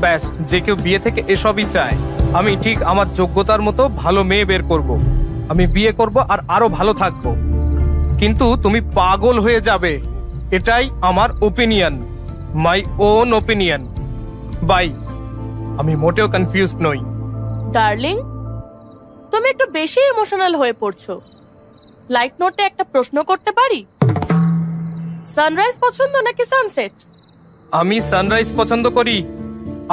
ব্যাস, যে কেউ বিয়ে থেকে এসবই চায়। আমি ঠিক আমার যোগ্যতার মতো ভালো মেয়ে বের করব। আমি বিয়ে করব আর আরো ভালো থাকবো, কিন্তু তুমি পাগল হয়ে যাবে। এটাই আমার opinion, my own opinion. Bye. আমি মোটেও কনফিউজড নই। ডার্লিং, তুমি একটু বেশি ইমোশনাল হয়ে পড়ছো। লাইট নোটে একটা প্রশ্ন করতে পারি? সানরাইজ পছন্দ নাকি সানসেট? আমি সানরাইজ পছন্দ করি,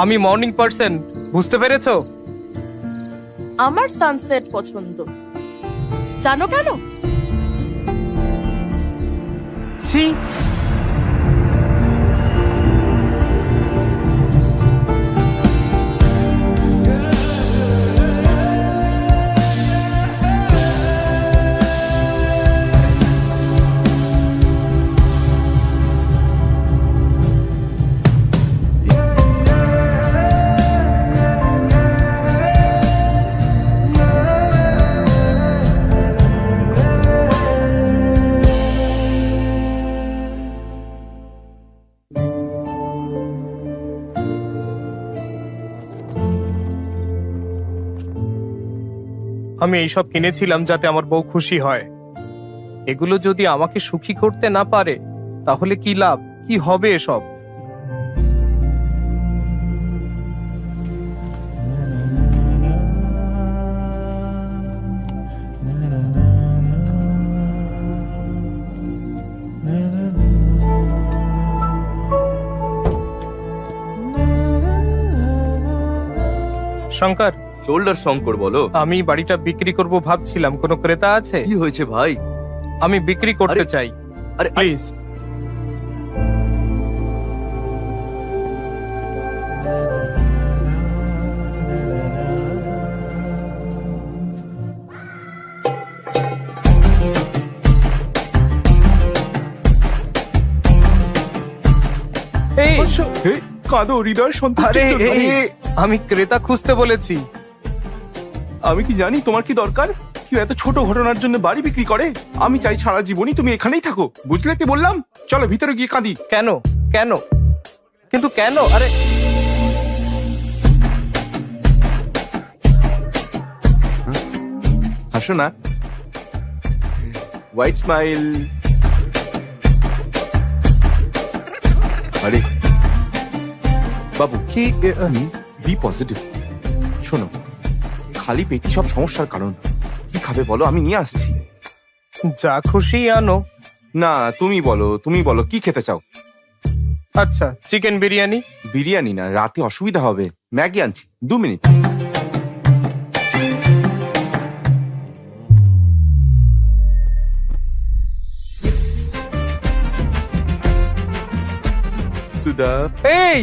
আমি মর্নিং পার্সন, বুঝতে পেরেছো? আমার সানসেট পছন্দ। জানো কেন? ছি, আমি এইসব কিনেছিলাম যাতে আমার বউ খুশি হয়। এগুলো যদি আমাকে সুখী করতে না পারে তাহলে কি লাভ, কি হবে এসব? শঙ্কর, শোল্ডার শঙ্কর বলো। আমি বাড়িটা বিক্রি করব ভাবছিলাম, কোনো ক্রেতা আছে? কি হয়েছে ভাই? আমি বিক্রি করতে চাই, আরে প্লিজ। এই, হে, কাঁদো হৃদয় আরে সন্তুষ্টি। এই, আমি ক্রেতা খুঁজতে বলেছি। আমি কি জানি তোমার কি দরকার? কেউ এত ছোট ঘটনার জন্য বাড়ি বিক্রি করে? আমি চাই সারা জীবনই তুমি এখানেই থাকো, বুঝলে কি বললাম? চলো ভিতরে গিয়ে কাঁদি। কেন কেন কিন্তু কেন? আরে হাসো না, হোয়াইট স্মাইল। আরে বাবু, কি বি পজিটিভ। শোনো, খালি পেটি সব সমস্যার কারণ। কি খাবে বলো, আমি নিয়ে আসছি। যা খুশি আনো। না, তুমি বলো কি খেতে চাও? আচ্ছা, চিকেন বিরিয়ানি। বিরিয়ানি না, রাতে অসুবিধা হবে। ম্যাগি আনছি, 2 মিনিট। সুধা, এই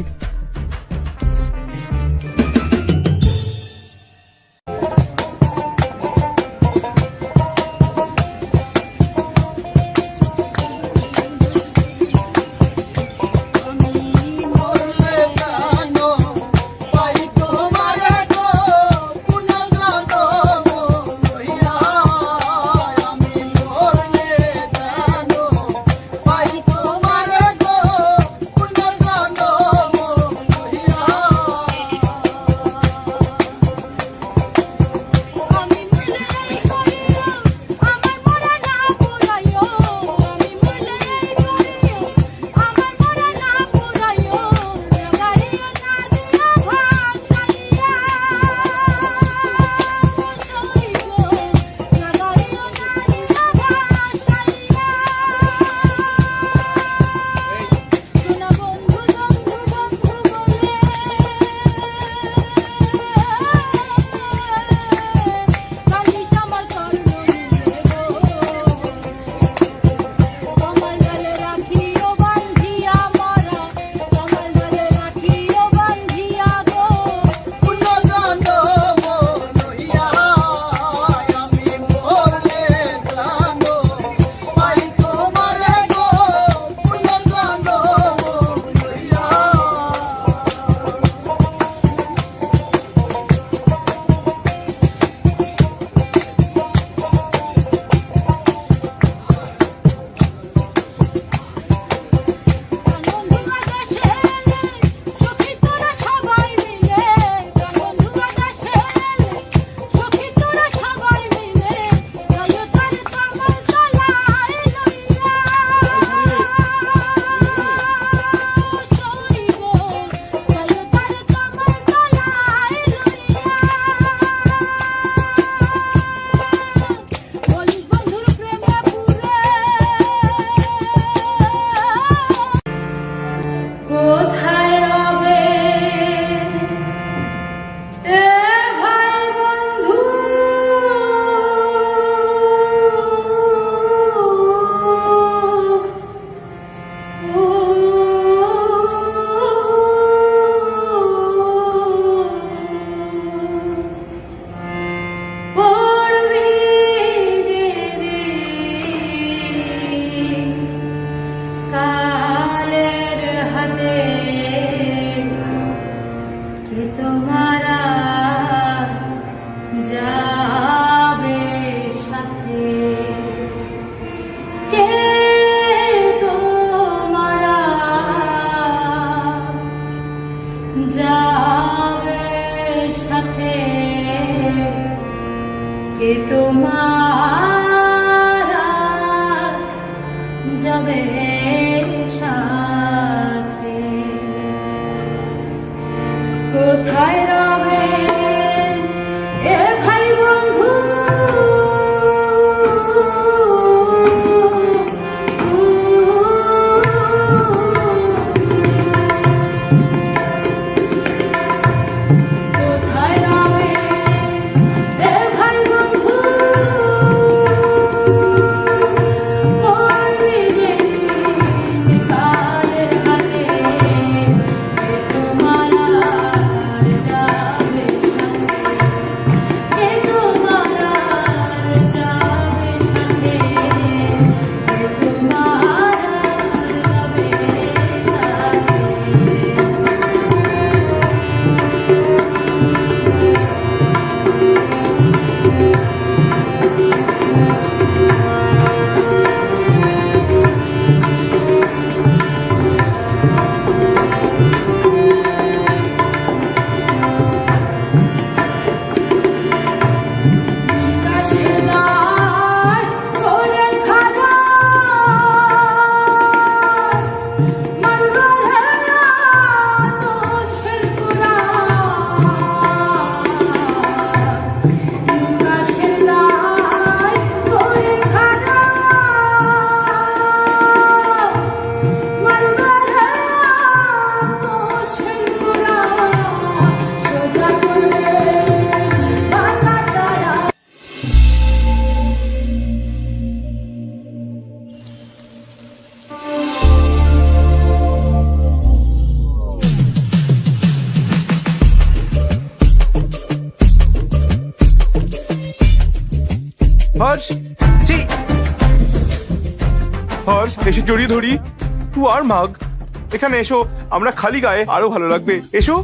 হর্ষ, এসে জড়িয়ে ধরি। তুই আর মাগ, এখানে এসো, আমরা খালি গায়ে আরো ভালো লাগবে, এসো।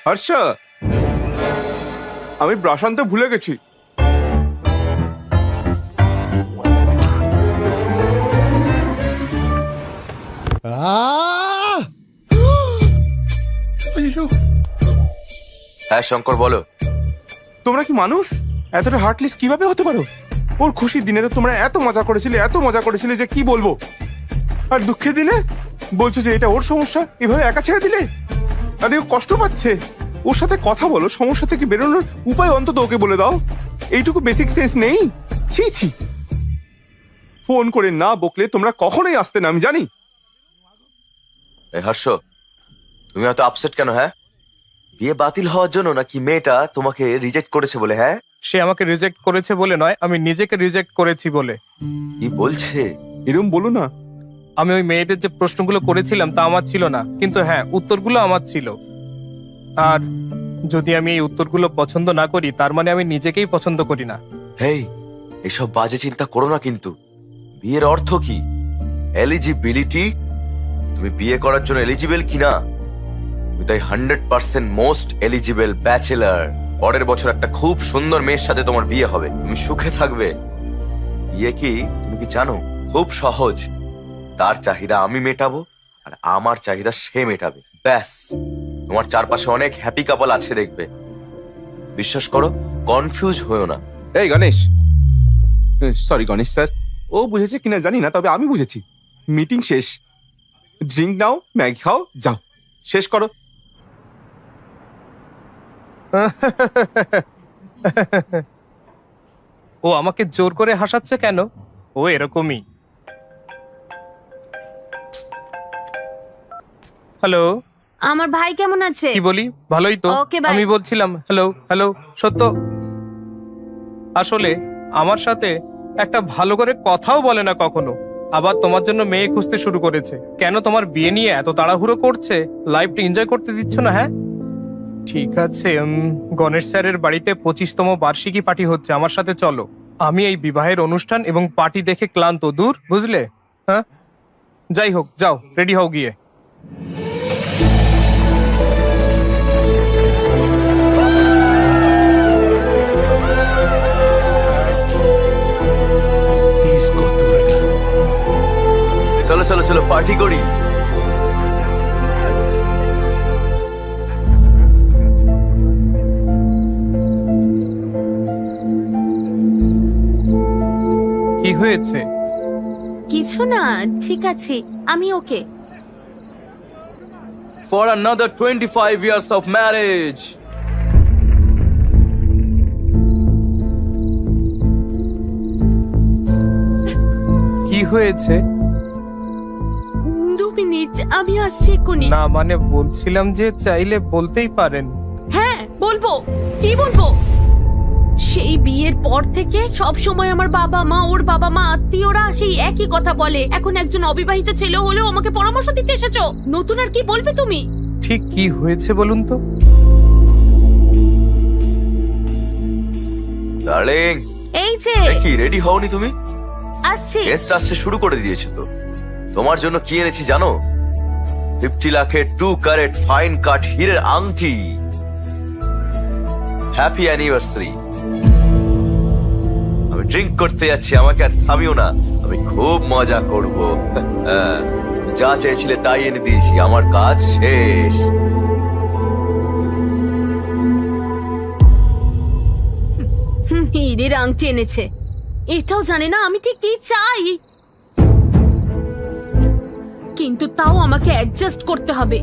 হর্ষ, আমি ব্রাশ আনতে ভুলে গেছি। হ্যাঁ শঙ্কর, বলো। তোমরা কি মানুষ? এতটা হার্টলেস কিভাবে হতে পারো? ওর খুশির দিনে তো তোমরা এত মজা করেছিলে যে কি বলবো, আর দুঃখের দিনে বলছো যে এটা ওর সমস্যা, এভাবে একা ছেড়ে দিলে। আরে ও কষ্ট পাচ্ছে, ওর সাথে কথা বলো, সমস্যা থেকে বেরোনোর উপায় অন্তত ওকে বলে দাও। এইটুকু বেসিক সেন্স নেই? ছি ছি, ফোন করে না বকলে তোমরা কখনোই আসতে না, আমি জানি। এই হর্ষ, তুমি এত আপসেট কেন? হ্যাঁ, বিয়ে বাতিল হওয়ার জন্য নাকি মেয়েটা তোমাকে রিজেক্ট করেছে বলে? হ্যাঁ, সে আমাকে রিজেক্ট করেছে বলে নয়, আমি নিজেকে রিজেক্ট করেছি বলে। কি বলছে? এরকম বলো না। আমি ওই মেয়েদের যে প্রশ্নগুলো করেছিলাম তা আমার ছিল না, কিন্তু হ্যাঁ, উত্তরগুলো আমার ছিল। আর যদি আমি এই উত্তরগুলো পছন্দ না করি, তার মানে আমি নিজেকেই পছন্দ করি না। হেই, এসব বাজে চিন্তা করো না কিন্তু। বিয়ের অর্থ কি? এলিজিবিলিটি। তুমি বিয়ে করার জন্য এলিজিবল কিনা? তুমি তাই 100% মোস্ট এলিজিবল ব্যাচেলার। পরের বছর একটা খুব সুন্দর মেয়ের সাথে তোমার বিয়ে হবে, তুমি সুখে থাকবে। বিয়ে কি তুমি কি জানো? খুব সহজ। তার চাহিদা আমি মেটাবো, আর আমার চাহিদা সে মেটাবে, ব্যাস। তোমার চারপাশে অনেক হ্যাপি কাপল আছে, দেখবে। বিশ্বাস করো, কনফিউজ হয়েও না। এই গণেশ, সরি গণেশ স্যার, ও বুঝেছে কিনা জানি না, তবে আমি বুঝেছি। মিটিং শেষ, ড্রিঙ্ক নাও, ম্যাগি খাও, যাও, শেষ করো। ও আমাকে জোর করে হাসাচ্ছে কেন? ও এরকমই। হ্যালো, আমার ভাই কেমন আছে? কি বলি? ভালোই তো। Okay, bye. আমি বলছিলাম হ্যালো হ্যালো। সত্য, আসলে আমার সাথে একটা ভালো করে কথাও বলে না কখনো। আবার তোমার জন্য মেয়ে খুঁজতে শুরু করেছে। কেন তোমার বিয়ে নিয়ে এত তাড়াহুড়ো করছে? লাইফটা এনজয় করতে দিচ্ছ না? হ্যাঁ ঠিক আছে, গণেশ স্যারের বাড়িতে 25তম বার্ষিকী পার্টি হচ্ছে, আমার সাথে চলো। আমি এই বিবাহের অনুষ্ঠান এবং পার্টি দেখে ক্লান্ত, দূর, বুঝলে? হ্যাঁ, যাই হোক, যাও, রেডি হও গিয়ে। চলো চলো চলো, পার্টি করি। কি হয়েছে? কিছু না, ঠিক আছে, আমি ওকে। For another 25 years of marriage. কি হয়েছে? 2 মিনিট, আমি আসছি এক্ষুনি। না মানে বলছিলাম যে চাইলে বলতেই পারেন। হ্যাঁ বলবো, কি বলবো? সেই বিয়ের পর থেকে সব সময় আমার বাবা মা, ওর বাবা মা, আত্মীয়রা সেই একই কথা বলে। এখন একজন অবিবাহিত ছেলে হলেও আমাকে পরামর্শ দিতে এসেছো। নতুন আর কি বলবে তুমি? ঠিক কি হয়েছে বলুন তো? ডার্লিং, এই যে কি রেডি হওনি তুমি? আসছি। গেস্ট আসতে শুরু করে দিয়েছে তো। তোমার জন্য কি এনেছি জানো? 50 লাখের 2 ক্যারেট ফাইন কাট হীরের আংটি। Happy anniversary. আমি ড্রিঙ্ক করতে যাচ্ছি, আমাকে আজ থামিও না, আমি খুব মজা করব। যা চেয়েছিলে তাই এনে দিয়েছি, আমার কাজ শেষ। হীরের আংটি এনেছে, এটাও জানে না আমি ঠিক কি চাই। কিন্তু তাও আমাকে অ্যাডজাস্ট করতে হবে।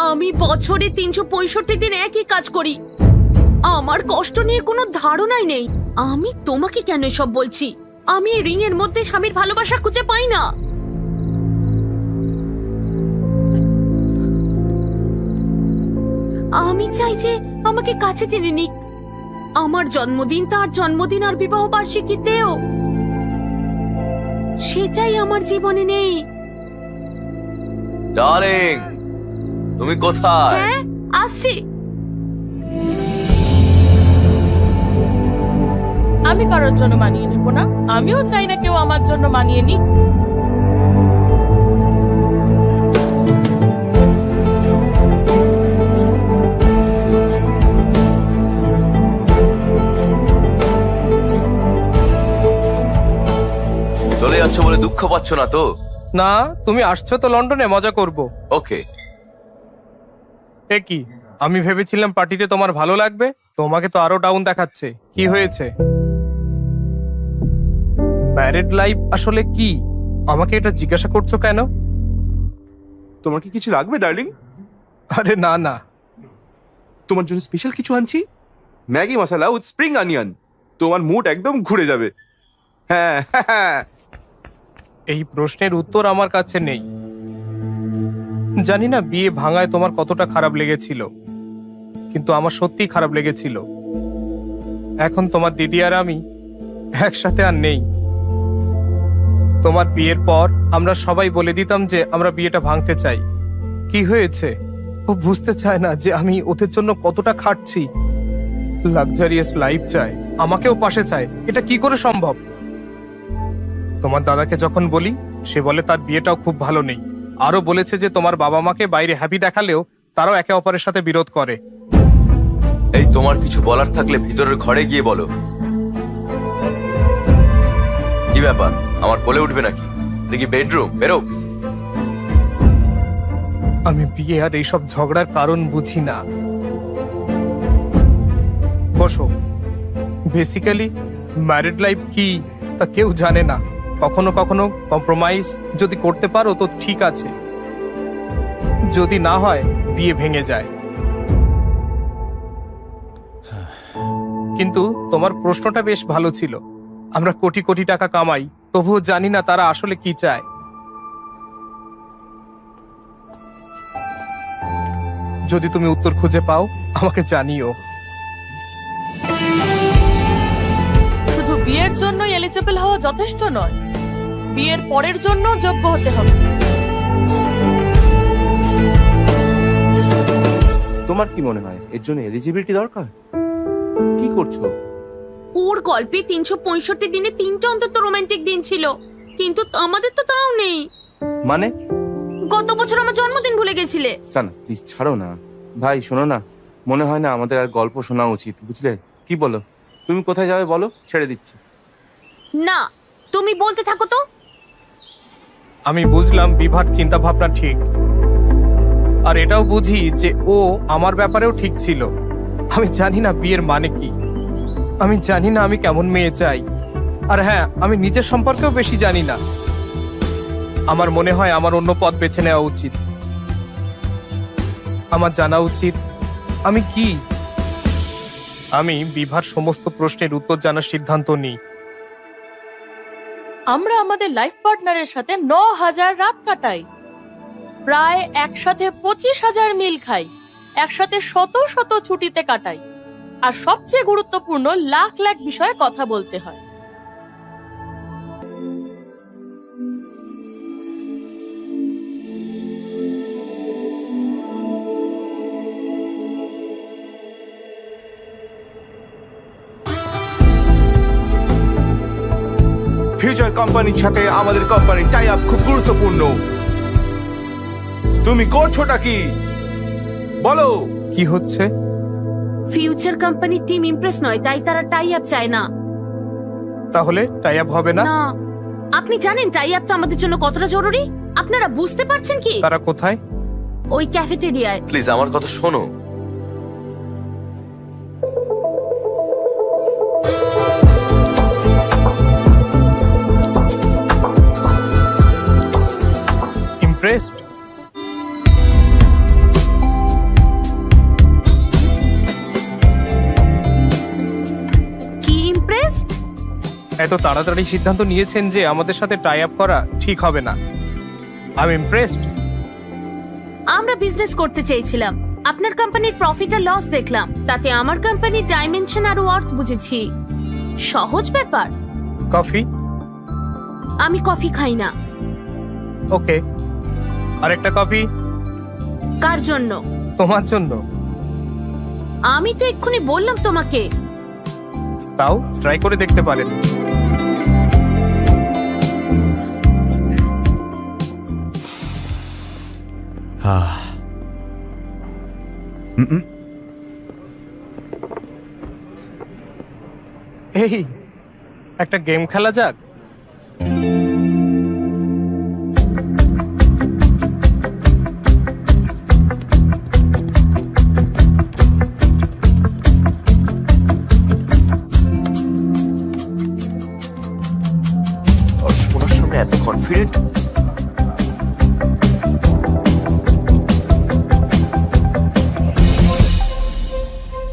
আমি বছরে 365 দিন একই কাজ করি। আমার কষ্ট নিয়ে কোনো ধারণাই নেই। আমি তোমাকে কেন এসব বলছি? আমি এই রিং এর মধ্যে স্বামীর ভালোবাসা খুঁজে পাই না। আমি চাই যে আমাকে কাছে টেনে নিক। আমার জন্মদিন, তার জন্মদিন আর বিবাহ বার্ষিকীতেও। সেটাই আমার জীবনে নেই। ডার্লিং, তুমি কোথায়? হ্যাঁ আসছি। আমি কারোর জন্য মানিয়ে নেব না, আমিও চাই না কেউ আমার জন্য মানিয়ে নিক। চলে যাচ্ছ বলে দুঃখ পাচ্ছ না তো? না, তুমি আসছো তো লন্ডনে মজা করব। ওকে। এ কি, আমি ভেবেছিলাম পার্টিতে তোমার ভালো লাগবে, তোমাকে তো আরো ডাউন দেখাচ্ছে। কি হয়েছে? ম্যারিড লাইফ আসলে কি? আমাকে এটা জিজ্ঞাসা করছো কেন? তোমার কি কিছু লাগবে ডার্লিং? আরে না না, তোমার জন্য স্পেশাল কিছু আনছি, Maggi masala with spring onion. তোমার মুড একদম ঘুরে যাবে। হ্যাঁ এই প্রশ্নের উত্তর আমার কাছে নেই। জানি না বিয়ে ভাঙায় তোমার কতটা খারাপ লেগেছিল, কিন্তু আমার সত্যি খারাপ লেগেছিল। এখন তোমার দিদি আর আমি একসাথে আর নেই। তোমার বিয়ের পর আমরা সবাই বলে দিতাম যে আমরা বিয়েটা ভাঙতে চাই। কি হয়েছে? ও বুঝতে চায় না যে আমি ওদের জন্য কতটা খাটছি। লাক্সারিয়াস লাইফ চায়, আমাকেও পাশে চায়। এটা কি করে সম্ভব? তোমার দাদাকে যখন বলি, সে বলে তার বিয়েটাও খুব ভালো নেই। আরো বলেছে যে তোমার বাবা মাকে বাইরে হ্যাপি দেখালেও তারাও একে অপরের সাথে বিরোধ করে। এই তোমার কিছু বলার থাকলে ভিতরের ঘরে গিয়ে বলো। কি ব্যাপার, আমার বলে উঠবে নাকি? দেখি বেডরুম, বেরো। আমি বিয়ে আর এইসব ঝগড়ার কারণ বুঝি না। বসো। বেসিক্যালি ম্যারিড লাইফ কি তা কেউ জানে না। কখনো কখনো কম্প্রোমাইজ যদি করতে পারো তো ঠিক আছে, যদি না হয় বিয়ে ভেঙে যায়। কিন্তু তোমার প্রশ্নটা বেশ ভালো ছিল। আমরা কোটি কোটি টাকা কামাই, তবুও জানি না তারা আসলে কি চায়। যদি তুমি উত্তর খুঁজে পাও আমাকে জানিও। শুধু বিয়ের জন্য এলিজিবল হওয়া যথেষ্ট নয়, বিয়ের পরের জন্য যোগ্য হতে হবে। তোমার কি মনে হয় এর জন্য এলিজিবিলিটি দরকার? কি করছো? ওর গল্পে 365 দিনে 3টা অন্তত রোমান্টিক দিন ছিল, কিন্তু আমাদের তো তাও নেই। মানে? গত বছর আমার জন্মদিন ভুলে গেছিলে। সানা প্লিজ ছাড়ো না। ভাই শোনো না, মনে হয় না আমাদের আর গল্প শোনা উচিত, বুঝলে? কি বলো? তুমি কোথায় যাবে বলো, ছেড়ে দিচ্ছি। না, তুমি বলতে থাকো তো। আমি বুঝলাম বিভার চিন্তা ভাবনা ঠিক, আর এটাও বুঝি যে ও আমার ব্যাপারেও ঠিক ছিল। আমি জানি না বিয়ের মানে কি, আমি জানি না আমি কেমন মেয়ে চাই, আর হ্যাঁ, আমি নিজের সম্পর্কেও বেশি জানি না। আমার মনে হয় আমার অন্য পথ বেছে নেওয়া উচিত। আমার জানা উচিত আমি কি। আমি বিভার সমস্ত প্রশ্নের উত্তর জানার সিদ্ধান্ত নিই। আমরা আমাদের লাইফ পার্টনারের সাথে 9,000 রাত কাটাই, প্রায় একসাথে 25,000 মিল খাই, একসাথে শত শত ছুটিতে কাটাই, আর সবচেয়ে গুরুত্বপূর্ণ লাখ লাখ বিষয়ে কথা বলতে হয়। ফিউচার কোম্পানির সাথে আমাদের কোম্পানির টাই আপ খুব গুরুত্বপূর্ণ। তুমি করছোটা কি বলো? কি হচ্ছে? ফিউচার কোম্পানির টিম ইমপ্রেস নয়, তাই তারা টাই আপ চায় না। তাহলে টাই আপ হবে না? না, আপনি জানেন টাই আপটা আমাদের জন্য কতটা জরুরি? আপনারা বুঝতে পারছেন কি? তারা কোথায়? ওই ক্যাফেটেরিয়ায়। প্লিজ আমার কথা শোনো। ইমপ্রেসড? কি ইমপ্রেসড? এত তাড়াতাড়ি সিদ্ধান্ত নিয়েছেন যে আমাদের সাথে টাই আপ করা ঠিক হবে না। I am impressed. আমরা বিজনেস করতে চেয়েছিলাম, আপনার কোম্পানির প্রফিট আর লস দেখলাম, তাতে আমার কোম্পানির ডাইমেনশন আর ওয়ার্থ বুঝেছি। সহজ ব্যাপার। কফি? আমি কফি খাই না। ওকে, আরেকটা কফি। কার জন্য? তোমার জন্য। আমি তো এক্ষুনি বললাম তোমাকে। তাও ট্রাই করে দেখতে পারেন। এই একটা গেম খেলা যাক। অর্শনার সামনে এত কনফিডেন্ট।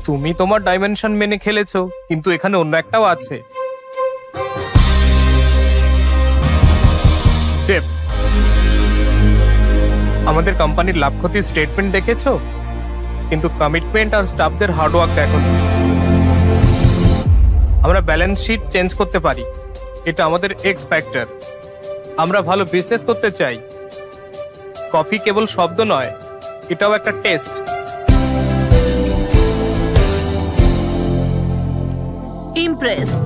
তুমি তোমার ডাইমেনশন মেনে খেলেছো, কিন্তু এখানে অন্য একটাও আছে। দেব, আমাদের কোম্পানির লাভ ক্ষতির স্টেটমেন্ট দেখেছো, কিন্তু কমিটমেন্ট আর স্টাফদের হার্ডওয়ার্ক দেখোনি। আমরা ব্যালেন্স শিট চেঞ্জ করতে পারি, এটা আমাদের এক্স ফ্যাক্টর। আমরা ভালো বিজনেস করতে চাই। কফি কেবল শব্দ নয়, এটাও একটা টেস্ট। ইমপ্রেসড।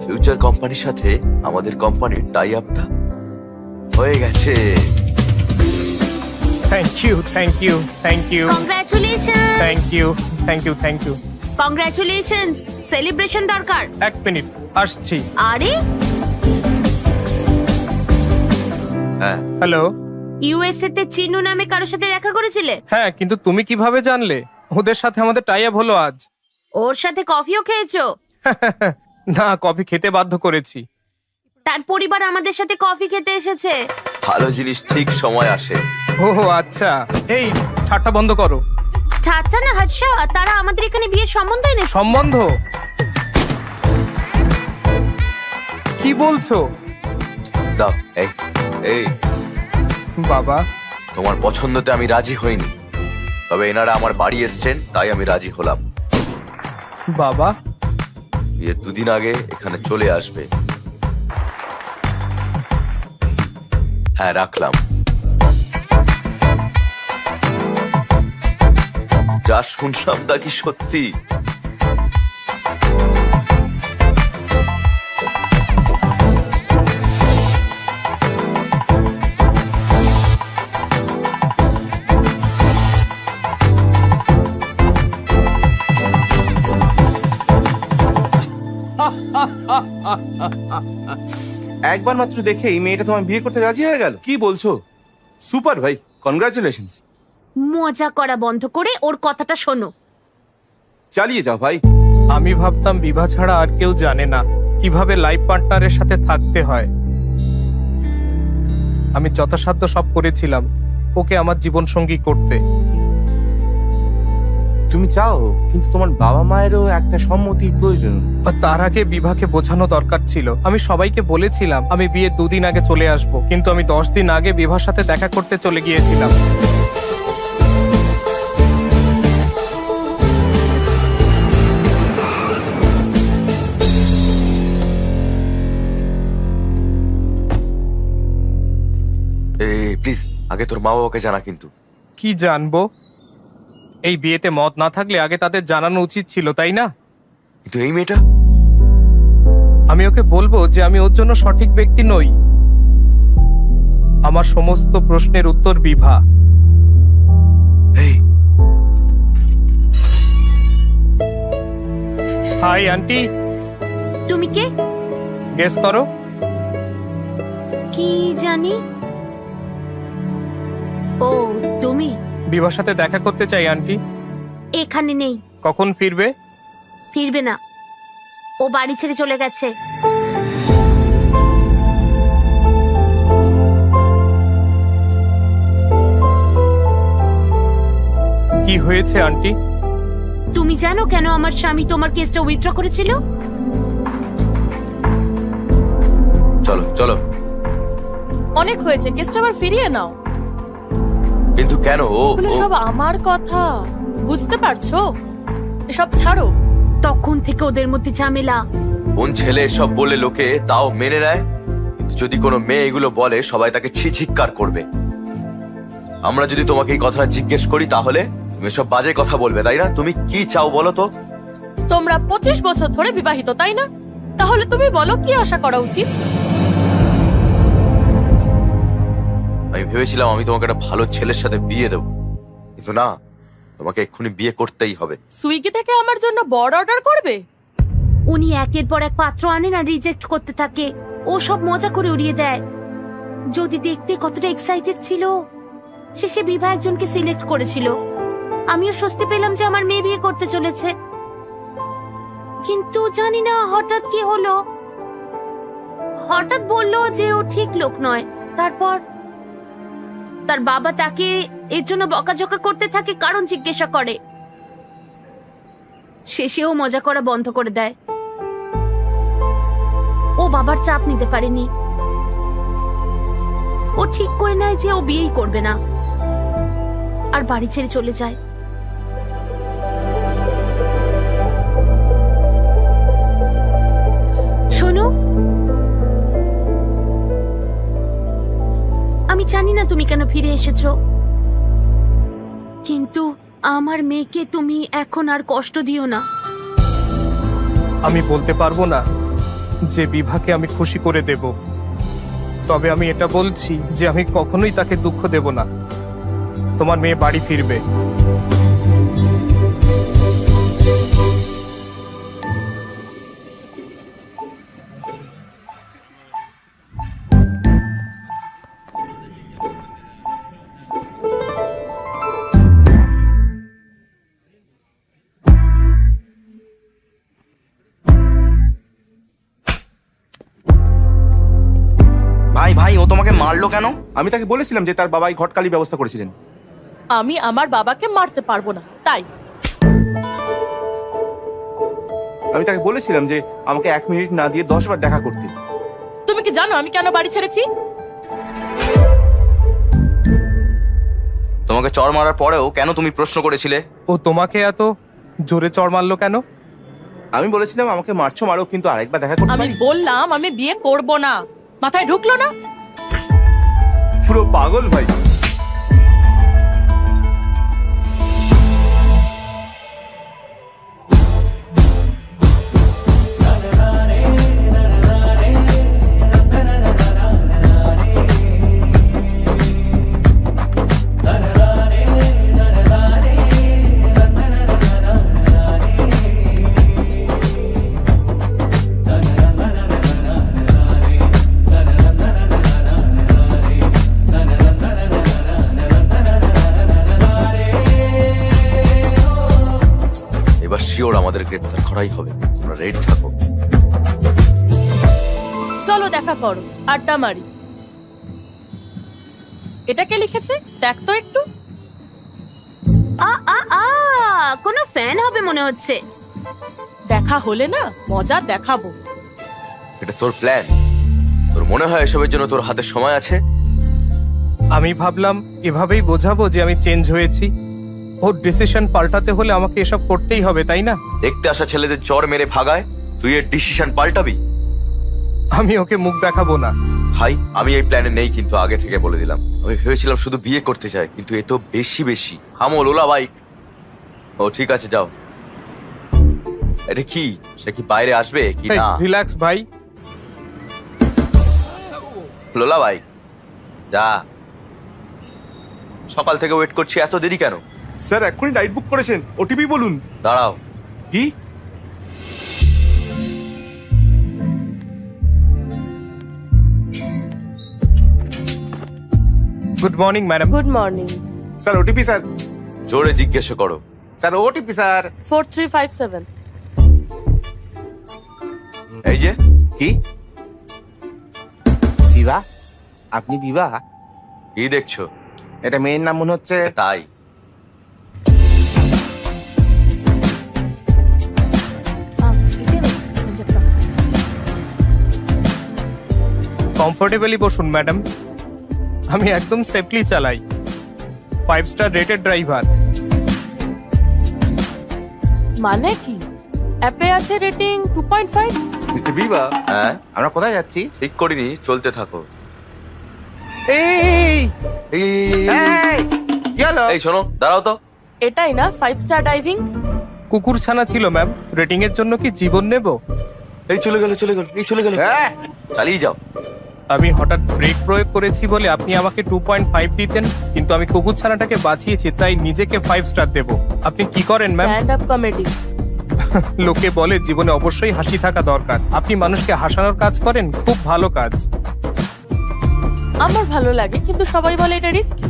ফিউচার কোম্পানির সাথে আমাদের কোম্পানির টাই আপটা হয়ে গেছে। Thank you, thank you, thank you, congratulation. Thank you, thank you, thank you. Congratulation. Celebration দরকার। এক মিনিট, আসছি। আরে হ্যাঁ, হ্যালো। ইউএসএ তে চিনু নামে কারোর সাথে দেখা করেছিলে? হ্যাঁ, কিন্তু তুমি কিভাবে জানলে? ওদের সাথে আমাদের টাই আপ হলো আজ। ওর সাথে কফিও খেয়েছো? না, কফি খেতে বাধ্য করেছি। তার পরিবার আমাদের সাথে কফি খেতে এসেছে। ভালো জিনিস ঠিক সময় আসে। ও আচ্ছা, এই ঠাট্টা বন্ধ করো। ঠাট্টা না হার্ষা, তারা আমাদের এখানে বিয়ের সম্বন্ধ এনেছে। সম্বন্ধ? কি বলছো? দাও, এই এই বাবা, তোমার পছন্দতে আমি রাজি হইনি, তবে এনারা আমার বাড়ি এসছেন তাই আমি রাজি হলাম। বাবা, বিয়ের 2 দিন আগে এখানে চলে আসবে। হ্যাঁ, রাখলাম। যা শুনলাম তা কি সত্যি? একবার মাত্র দেখে এই মেয়েটা তোমার বিয়ে করতে রাজি হয়ে গেল? কি বলছো? সুপার ভাই, কনগ্রাচুলেশনস। মজা করা বন্ধ করে ওর কথাটা শোনো। চালিয়ে যাও ভাই। আমি ভাবতাম বিভা ছাড়া আর কেউ জানে না কিভাবে লাইফ পার্টনারের সাথে থাকতে হয়। আমি যথাসাধ্য সব করেছিলাম ওকে আমার জীবন সঙ্গী করতে। তুমি চাও, কিন্তু তোমার বাবা মায়েরও একটা সম্মতি প্রয়োজন। আর তার আগে বিভাকে বোঝানো দরকার ছিল। আমি সবাইকে বলেছিলাম আমি বিয়ে 2 দিন আগে চলে আসব, কিন্তু আমি 10 দিন আগে বিভার সাথে দেখা করতে চলে গিয়েছিলাম। প্লিজ আগে তোর মা বাবাকে জানা। কিন্তু কি জানবো? এই বিয়েতে মত না থাকলে আগে তাদের জানানো উচিত ছিল, তাই না? কিন্তু এই মেয়েটা, আমি ওকে বলবো যে আমি ওর জন্য সঠিক ব্যক্তি নই। আমার সমস্ত প্রশ্নের উত্তর বিভা। এই হাই আন্টি। তুমি কে? গেস করো। কি জানি। ও তুমি? বিভার সাথে দেখা করতে চাই আন্টি। এখানে নেই। কখন ফিরবে? ফিরবে না, ও বাড়ি ছেড়ে চলে গেছে। কি হয়েছে আন্টি? তুমি জানো কেন আমার স্বামী তোমার কেসটা উইথড্র করেছিল? চলো চলো। অনেক হয়েছে, কেসটা আবার ফিরিয়ে নাও। কিন্তু কেন? ও এগুলো সব আমার কথা, বুঝতে পারছো? এসব ছাড়ো, তখন থেকে ওদের মধ্যে ঝামেলা। কোন ছেলে এসব বলে লোকে তাও মেনে নেয়, কিন্তু যদি কোনো মেয়ে এগুলো বলে সবাই তাকে ছি ছিৎকার করবে। আমরা যদি তোমাকে এই কথাটা জিজ্ঞেস করি তাহলে তুমি সব বাজে কথা বলবে, তাই না? তুমি কি চাও বলো তো? তোমরা 25 বছর ধরে বিবাহিত, তাই না? তাহলে তুমি বলো কি আশা করা উচিত? আমি ভেবেছিলাম আমি তোমাকে একটা ভালো ছেলের সাথে বিয়ে দেবো, কিন্তু না, তোমাকে এক্ষুনি বিয়ে করতেই হবে। সুইগি থেকে আমার জন্য বড় অর্ডার করবে? উনি একের পর এক পাত্র আনেন আর রিজেক্ট করতে থাকে। ও সব মজা করে উড়িয়ে দেয়। যদি দেখতে কতটা এক্সাইটেড ছিল। শেষে বিভা একজনকে সিলেক্ট করেছিল। আমিও স্বস্তি পেলাম যে আমার মেয়ে বিয়ে করতে চলেছে, কিন্তু জানি না হঠাৎ কি হলো। হঠাৎ বললো যে ও ঠিক লোক নয়। তারপর তার বাবা তাকে এর জন্য বকাঝকা করতে থাকে, কারণ জিজ্ঞাসা করে। শেষেও মজা করা বন্ধ করে দেয়। ও বাবার চাপ নিতে পারেনি। ও ঠিক করে নেয় যে ও বিয়েই করবে না, আর বাড়ি ছেড়ে চলে যায়। শোনো, আমি জানি না তুমি কেন ফিরে এসেছো, কিন্তু আমার মেয়েকে তুমি এখন আর কষ্ট দিও না। আমি বলতে পারবো না যে বিভাকে আমি খুশি করে দেব, তবে আমি এটা বলছি যে আমি কখনোই তাকে দুঃখ দেব না। তোমার মেয়ে বাড়ি ফিরবে। ভাই ভাই, ও তোমাকে মারলো কেন? আমি তাকে বলেছিলাম যে তার বাবাই ঘটকালি ব্যবস্থা করেছিলেন। আমি আমার বাবাকে মারতে পারবো না, তাই। আমি তাকে বলেছিলাম যে আমাকে 1 মিনিট না দিয়ে 10 বার দেখা করতে। তুমি কি জানো আমি কেন বাড়ি ছেড়েছি? তোমাকে চড় মারার পরেও কেন তুমি প্রশ্ন করেছিলে? ও তোমাকে এত জোরে চড় মারলো কেন? আমি বলেছিলাম আমাকে মারছো মারো, কিন্তু আরেকবার দেখা করতে আমি পারি? বললাম আমি বিয়ে করব না। মাথায় ঢুকলো না? পুরো পাগল ভাই। এবার শিওর আমাদের গ্রেপ্তার করাই হবে, তোমরা রেডি থাকো। চলো দেখা করো, আড্ডা মারি। এটা কে লিখেছে দেখ তো একটু। আ আ আ কোনো ফ্যান হবে মনে হচ্ছে। দেখা হলে না মজা দেখাবো। এটা তোর প্ল্যান? তোর মনে হয় এসবের জন্য তোর হাতে সময় আছে? আমি ভাবলাম এভাবেই বোঝাবো যে আমি চেঞ্জ হয়েছি। ওর ডিসিশন পাল্টাতে হলে আমাকে এসব করতেই হবে, তাই না? দেখতে আসা ছেলেদের চড় মেরে ভাগায় তুই এর ডিসিশন পাল্টাবি? আমি ওকে মুখ দেখাবো না। ভাই, আমি এই প্ল্যানে নেই, কিন্তু আগে থেকে বলে দিলাম। আমি ভেবেছিলাম শুধু বিয়ে করতে চাই, কিন্তু এ তো বেশি বেশি। থামো লোলা বাইক। ও ঠিক আছে, যাও। এটা কি, সে কি বাইরে আসবে কি না? রিল্যাক্স ভাই। লোলা বাইক, যা। সকাল থেকে ওয়েট করছি, এত দেরি কেন? স্যার এক্ষুনি রাইড বুক করেছেন, ওটিপি বলুন। দাঁড়াও। কি? Good morning madam. Good morning. Sir OTP sir. জোরে জিজ্ঞেস করো। Sir OTP sir. 4357। এই যে। কি? বিবাহ? আপনি বিবাহ? কি দেখছো? এটা মেয়ের নাম মনে হচ্ছে। তাই কমফোর্টেবলি বসুন ম্যাডাম। আমি একদম সেফলি চালাই। 5 স্টার রেটেড ড্রাইভার। মানে কি? অ্যাপে আছে রেটিং 2.5। মিস্টার বিবা, হ্যাঁ আমরা কোথায় যাচ্ছি? ঠিক করিনি, চলতে থাকো। এই এই, এই, এই, এই, এই, কি হলো? এই শোনো, দাঁড়াও তো। এটাই না 5 স্টার ডাইভিং? কুকুর ছানা ছিল ম্যাম, রেটিং এর জন্য কি জীবন নেব? এই চলে গেল, এই চলে গেল। হ্যাঁ, চালিয়ে যাও। আমি হঠাৎ ব্রেক প্রয়োগ করেছি বলে আপনি আমাকে 2.5 দিতেন, কিন্তু আমি কুকুর ছানাটাকে বাঁচিয়েছি তাই নিজেকে 5 স্টার দেব। আপনি কি করেন ম্যাম? Stand up comedy. লোকে বলে জীবনে অবশ্যই হাসি থাকা দরকার, আপনি মানুষকে হাসানোর কাজ করেন, খুব ভালো কাজ। আমার ভালো লাগে, কিন্তু সবাই বলে এটা রিস্কি।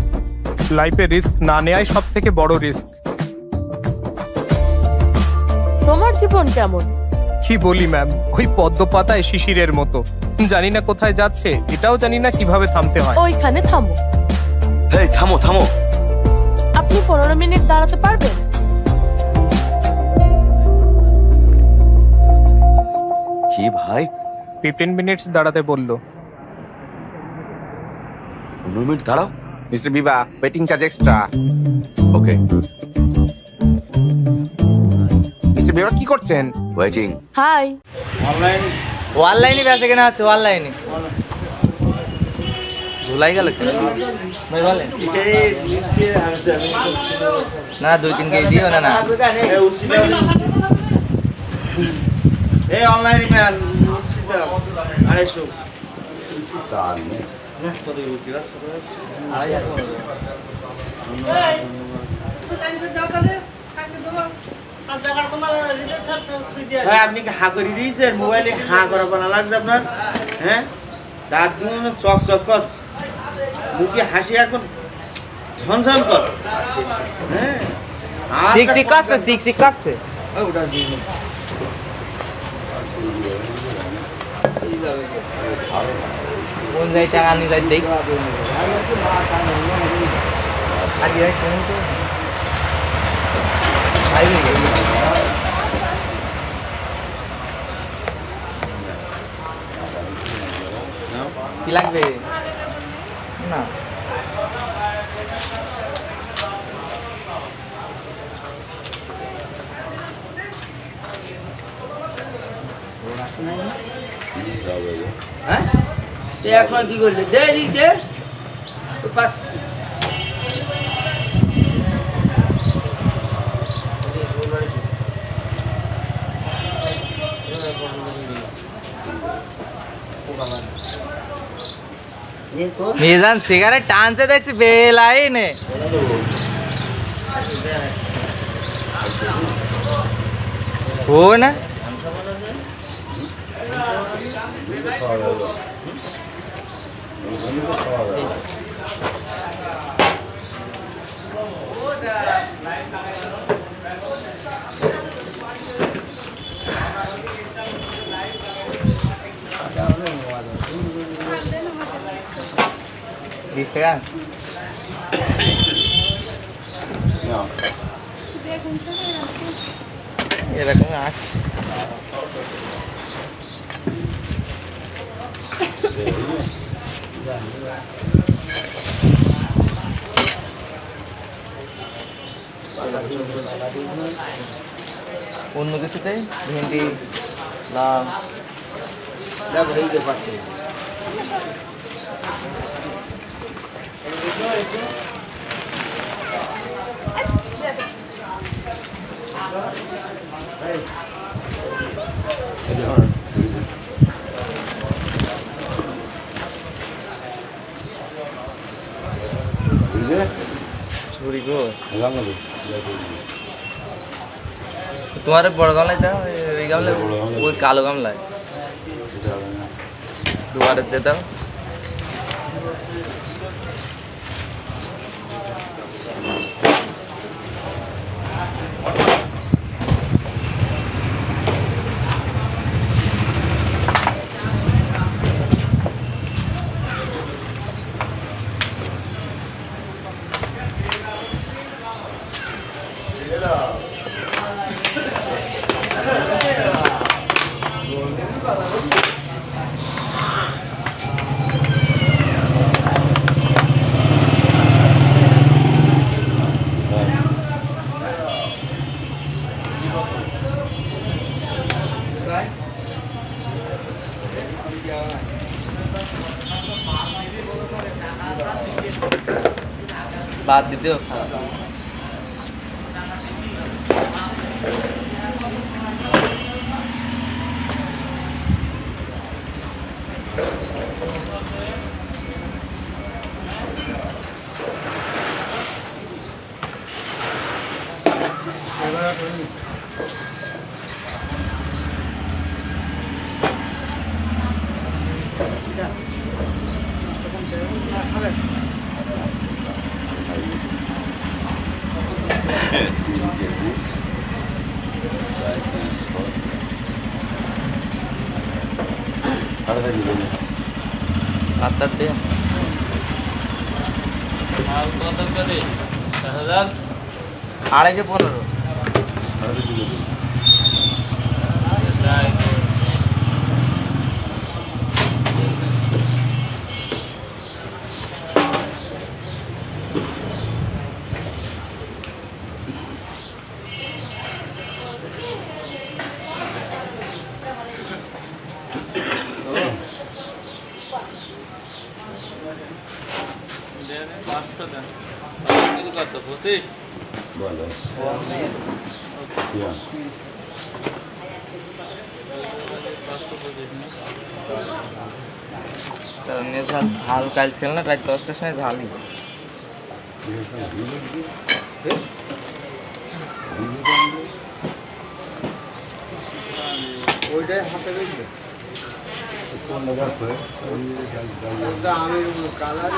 লাইফে রিস্ক না নেয়াই সব থেকে বড় রিস্ক। তোমার জীবন কেমন? কি বলি ম্যাম, ওই পদ্ম পাতায় শিশিরের মতো, জানি না কোথায় যাচ্ছে, এটাও জানি না কিভাবে থামতে হয়। ওইখানে থামো। এই থামো থামো। আপনি 15 মিনিট দাঁড়াতে পারবেন? কি ভাই, 15 মিনিটস দাঁড়াতে বললো। 15 মিনিট দাঁড়াও। মিস্টার বিবা, ওয়েটিং চার্জ এক্সট্রা। ওকে, মিস্টার বিবা কি করছেন? ওয়েটিং। হাই। অনলাইনে বেচে কেনা হচ্ছে, অনলাইনে ভুলাই গেল ভাই, বলেন না 2-3 কেজি দিও না। না এই অনলাইনে ম্যান 250 ভাই, আপনি কি হা করে দিয়েছেন? মোবাইলে হা করা বানা লাগছে আপনার? হ্যাঁ, দাঁত গুলো চক চক করছে, মুখে হাসি এখন ঝনঝন করছে। হ্যাঁ, সিক্সি কাটছে। কোন যাই টাকা নিয়ে যাই দেখ। কি লাগবে না? হ্যাঁ, এখন কি করলে? দে পাঁচ মিজান সিগারেট টানছে দেখছি বেলাইনে। ও না $20 এরকম আস। অন্য কিছুতে ভেন্ডি লাল দেখো এই যে পাশে ছুরি গো তোমার বড় গামলায় দাও, এই গামলায় ওই কালো গামলায় দুবারে দিয়ে দাও। বাদ দিতেও খারাপ। আত্মার দে আড়াইশো 15। কত 25? ঝাল কাল ছিল না, রাত 10টার সময় ঝালই। ওইটাই হাতে বেঁধে আমি কালার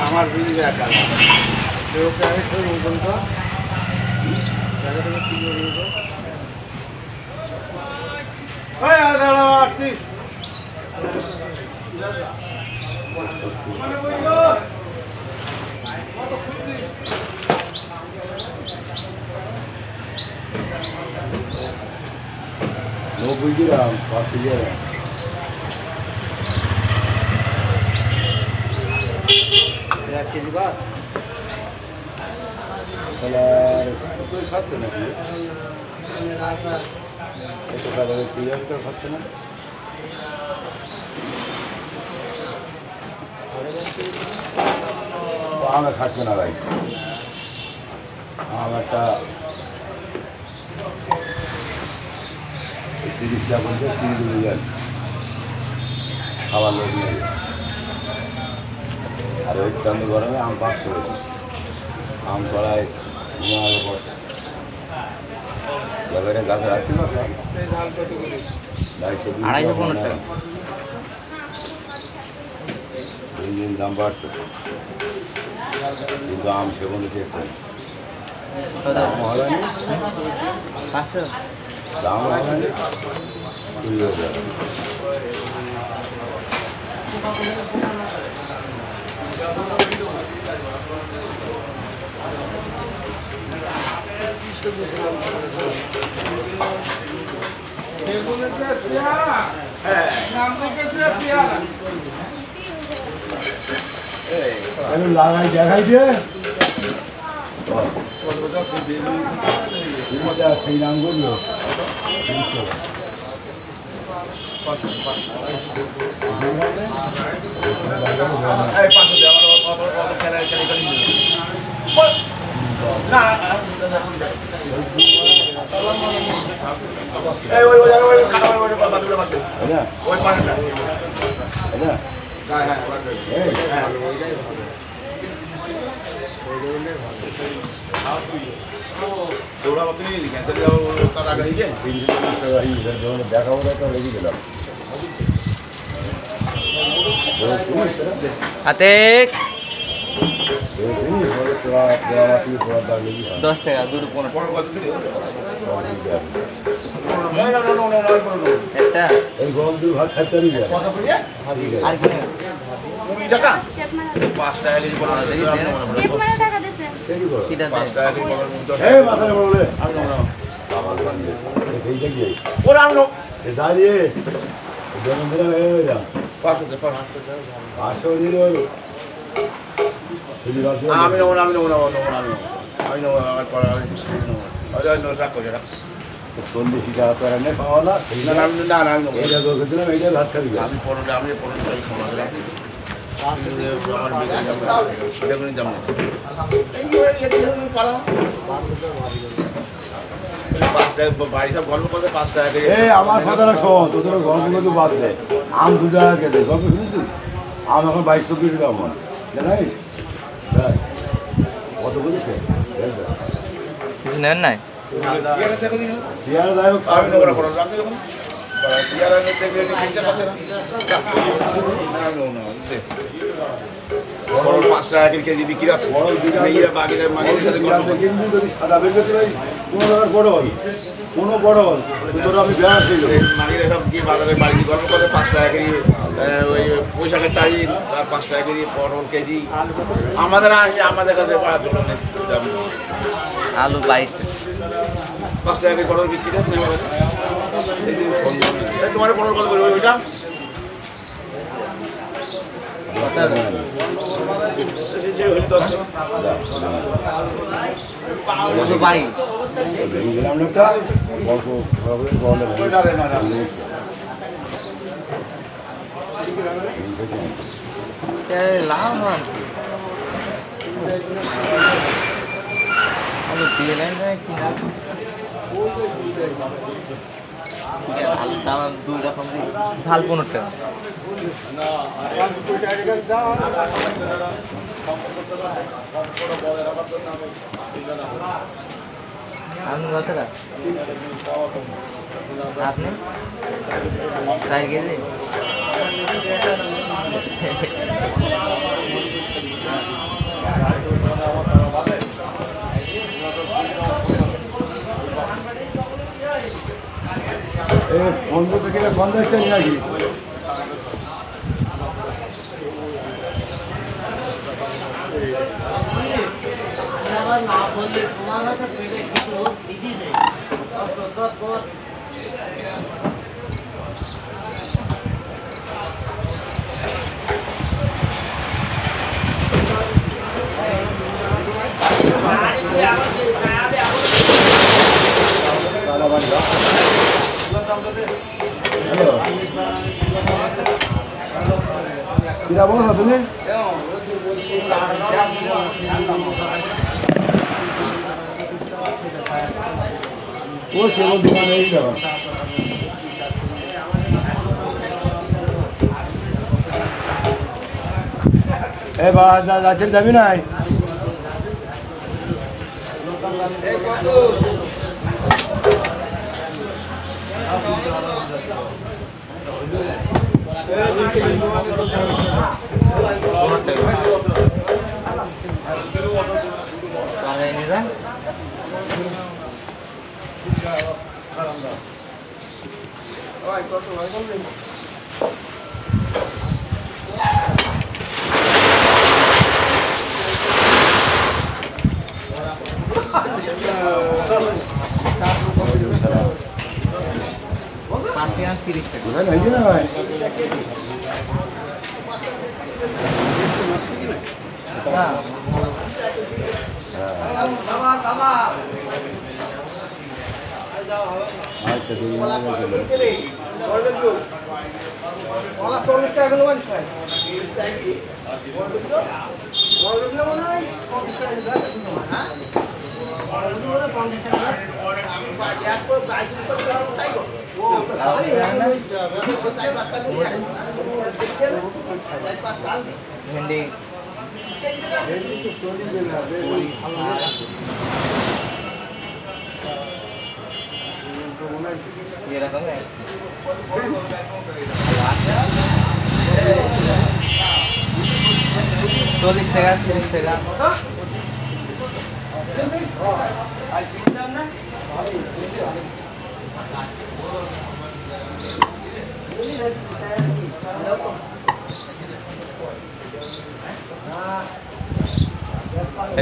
আমার বিল আমার খাচ্ছে না ভাই, আমারটা 30 টাকা বলছে, 30 যাচ্ছে খাবার লোক নেই। আর ওই চান্দ গরমে আম পাস করেছে, আম কড়ায় ঘুমানো বসে গাছে রাখছি না, 250 টাকা দিন দাম বাড়ছে, কিন্তু আম সেবনে চেক করে হাতে 10 টাকা দুটো 15 একটা এই গরম দুই ভাত খাইতে পারি কত করে আর কি 20 টাকা 5 টাকা কেজি বড় টাকা দিছে কি দাম 5 টাকা কেজি বড় এই মাথায় বড় আমি না বাবা বানিয়ে এই দেখি ওরা আমি এ দাঁড়িয়ে জন্য মেরে হয়ে যা 500 দিলো আমি নেবো না আমার পড়া চল্লিশ টাকা তো এনে পাওয়া না এইটা দরকার দিলাম এইটা ভাত খাবি আমি পনেরো আমি আমার কথাটা শোন তোদের গল্প বাদ দেয় আম 2 টাকা কেটে গল্প শুনেছিস আম এখন 22-24 টাকা আমার জানিস কত বলিস কিছু নেন নাই সিয়ারা দায় আমি ওরা করো রাখতে যখন সিয়ারা নিতে গেলে কিনতে পারছে না বড় 5 টাকা কেজি বিক্রি করে বড় দুটো নিয়ে বাগের মাগের সাথে কথা কিন্তু যদি সাদা বেচে তুই কোন ধরনের বড় হল কোন বড় হল তোর আমি বেয়া ছিল মাগের সব কি বাজারে বাড়ি গল্প করে 5 টাকা কেজি ওই পয়সাকে তাই 5 টাকা কেজি পটল কেজি আমাদের আসলে আমাদের কাছে বড় ধরনের দাম আলু 22 5 টাকা কেজি পটল বিক্রি আছে না এই তোমার পটল কত করে ওইটা ঝাল 15 টাকা আপনি 4 কেজি বন্ধ থেকে বন্ধ হচ্ছে নাকি না বললে তোমার কাছে পেটে কিছু দিদি দেয় কিরা বলো তুমি ও কেবল দোকানে এই যাবা এ বা যাচ্ছেন যাবি নাই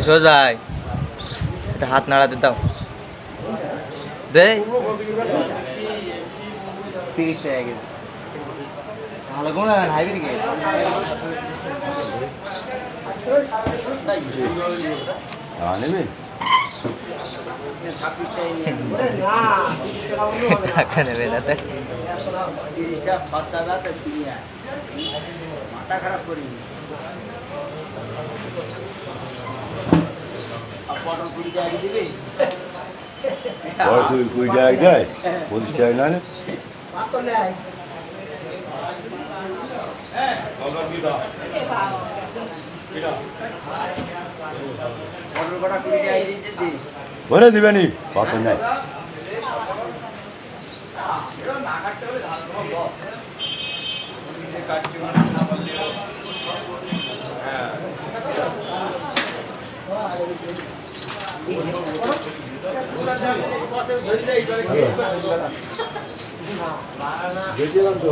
সোজাই এটা হাত নাড়াতে দাও দে 30 টাকা কেজি ভালো কোন হাইব্রিড কে নেবে টাকা নেবে না মাথা খারাপ করি কুড়ি টাকা দেয় 25 টাকা না ভরে দিবেনি পাথর নাই গেছিলাম তো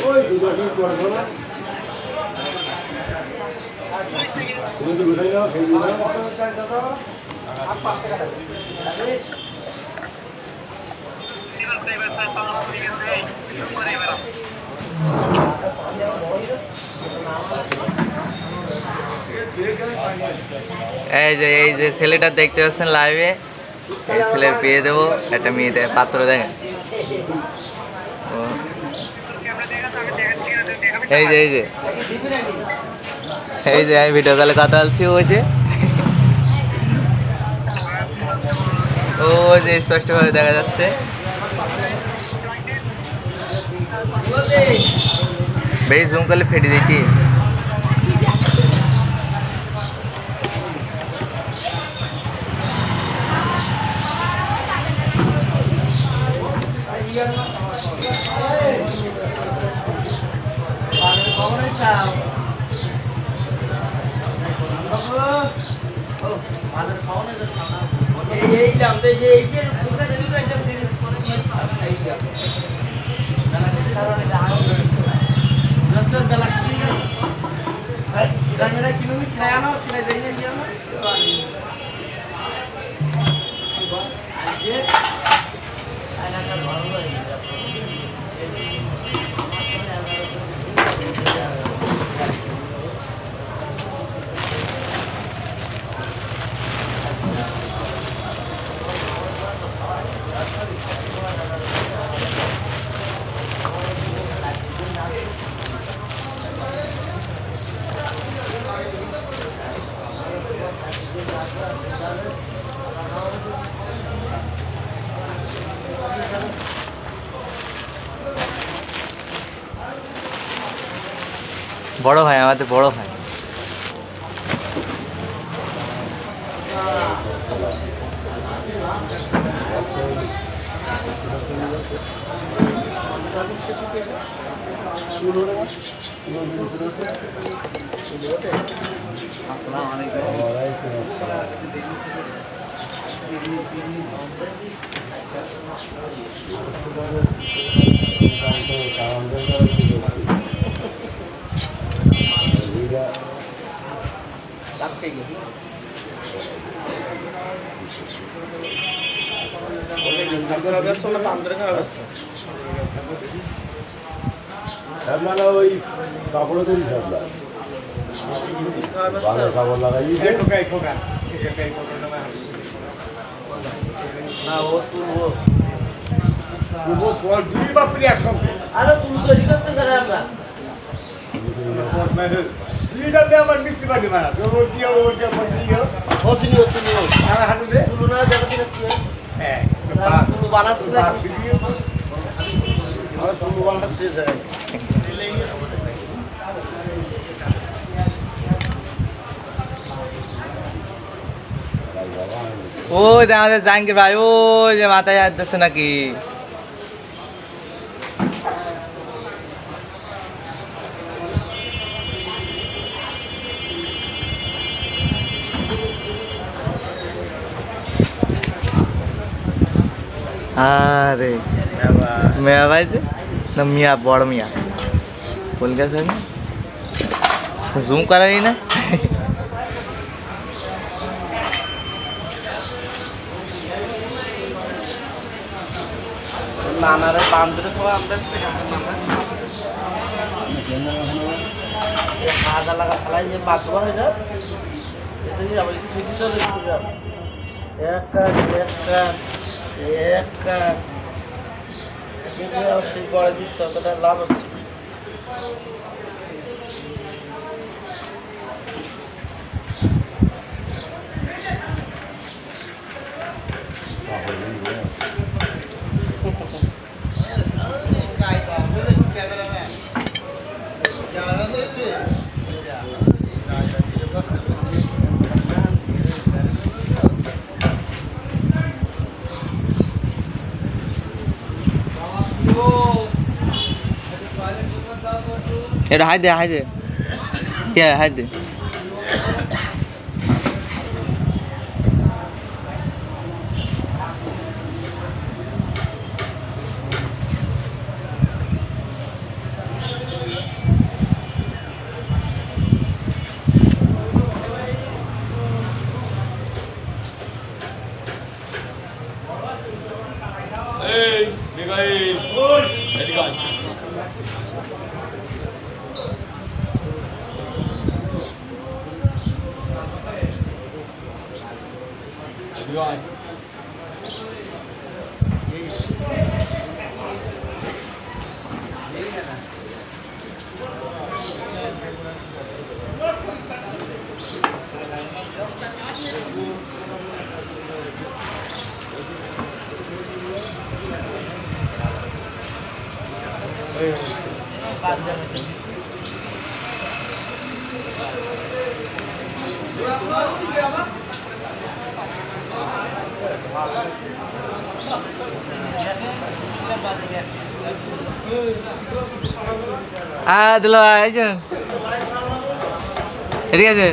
ওই দুটো করবো না তুমি তো কোথায় যাও খেয়ে এই যে ছেলেটা দেখতে পাচ্ছেন লাইভে এই ছেলের বিয়ে দেবো একটা মেয়েতে পাত্র দেখেন এই যে আমি ভিডিও কলে কথা বলছি বলছে ও যে স্পষ্টভাবে দেখা যাচ্ছে বেশ জুম করলে ফেটে দেখি বড় ভাই, আমাদের বড় ভাই। আপনারা ওই কাপড় তৈরি সাপলা কাপড় লাগাই আমার মিষ্টি পাখি মারা ওই আমাদের জাহাঙ্গীর ভাই, ওই যে মাথায় হাত দিচ্ছে নাকি। আরে মেয়া ভাই যে না, মিয়া বড় মিয়া বল গেছে না, জুম করাই না। নানারে বান্ধরে খাওয়া আমরা আদা লাগা ফেলাই যে বাথরুম হয় না, এতে কি আবার কিছু দিতে হবে সেই গড়ে দিচ্ছ অতটা লাভ হচ্ছে। এটা হাই দে, হাই দে, কে হাই দে। দিল এদিকে আছে।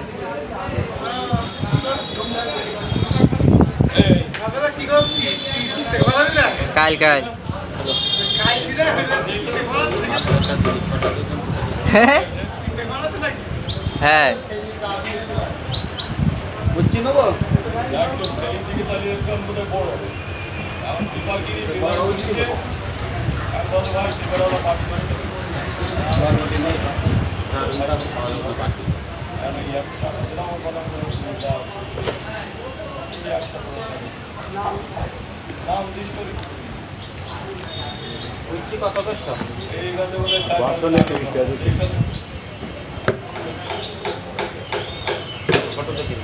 কাল কাল হ্যাঁ হ্যাঁ বুঝছি নেবো বুঝছি কত কষ্ট ফটো দেখি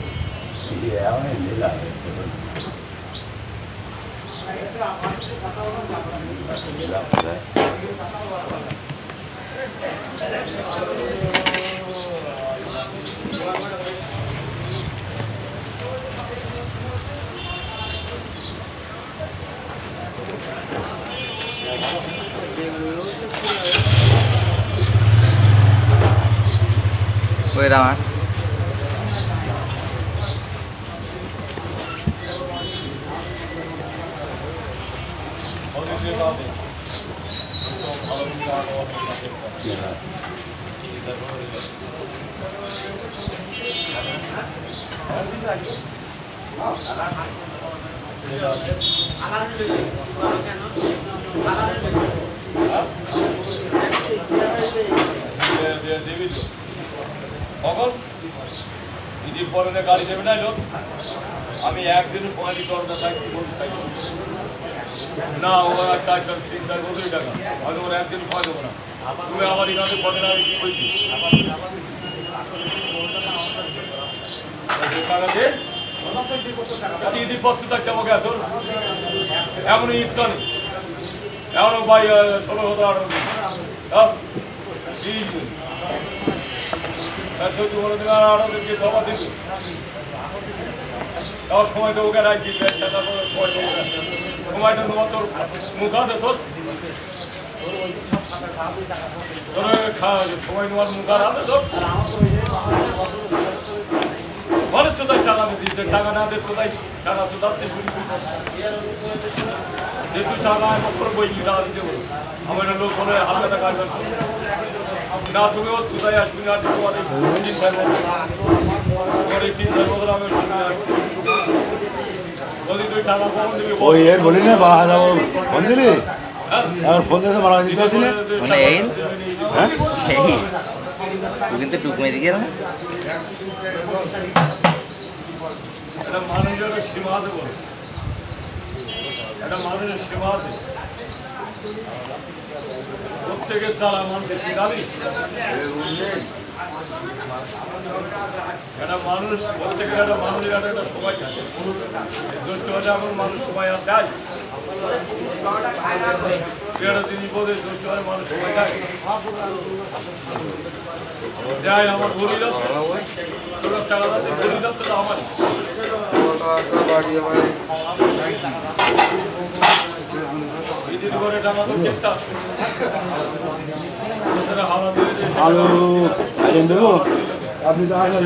ওই রামাস ঈদের পরে গাড়ি দেবে না লোক আমি একদিনের পয়লি দরজা থাকি বলতে চাই না ওরা 4-3 বছরই টাকা আমি ওরা একদিন পয় দেবো না তুমি আমার ইনাদের পরে আমি কি বলছি টাকা দিয়ে ঈদের পর থাকতে আমাকে এত এমনই ঈদ কানে এমন ভাই 16,000 সময় তো ওকে রাখি সময়টা তোমার তোর মুখ আছে তোর সময় তোমার মুখ আর আছে তোর মানুষ কোথায় টাকা দিচ্ছে টাকা না দিচ্ছে তাই টাকা তো দাঁড়তে যেহেতু টাকা করে বই টাকা দিতে বলো আমার লোক বলে হালকা টাকা না তুমি ওর কোথায় আসবি না তোমার এই 3 বছর তোমার এই 3 বছর আমি যদি তুই টাকা কম দিবি ওই এর বলি না বা ফোন দিলি আর ফোন দিতে মারা দিতে আসলে মানে এই হ্যাঁ তুই কিন্তু টুক মেরে গেল এটা মানুষের সীমা আছে বলে এটা মানুষের সীমা আছে প্রত্যেকের দ্বারা মানুষের জানি একটা মানুষ প্রত্যেকের একটা মানুষের একটা সময় থাকে জ্যৈষ্ঠ হলে এখন মানুষ সময় আর দেয় একটা দিন বোধে জ্যৈষ্ঠ হলে মানুষ সময় দেয় যাই আমার বলি যাচ্ছে টাকা যাচ্ছে বলি যাচ্ছে তো আমারই ঈদের করে টাকা তো চেষ্টা আলু আইন দেবো আপনি তো আসেন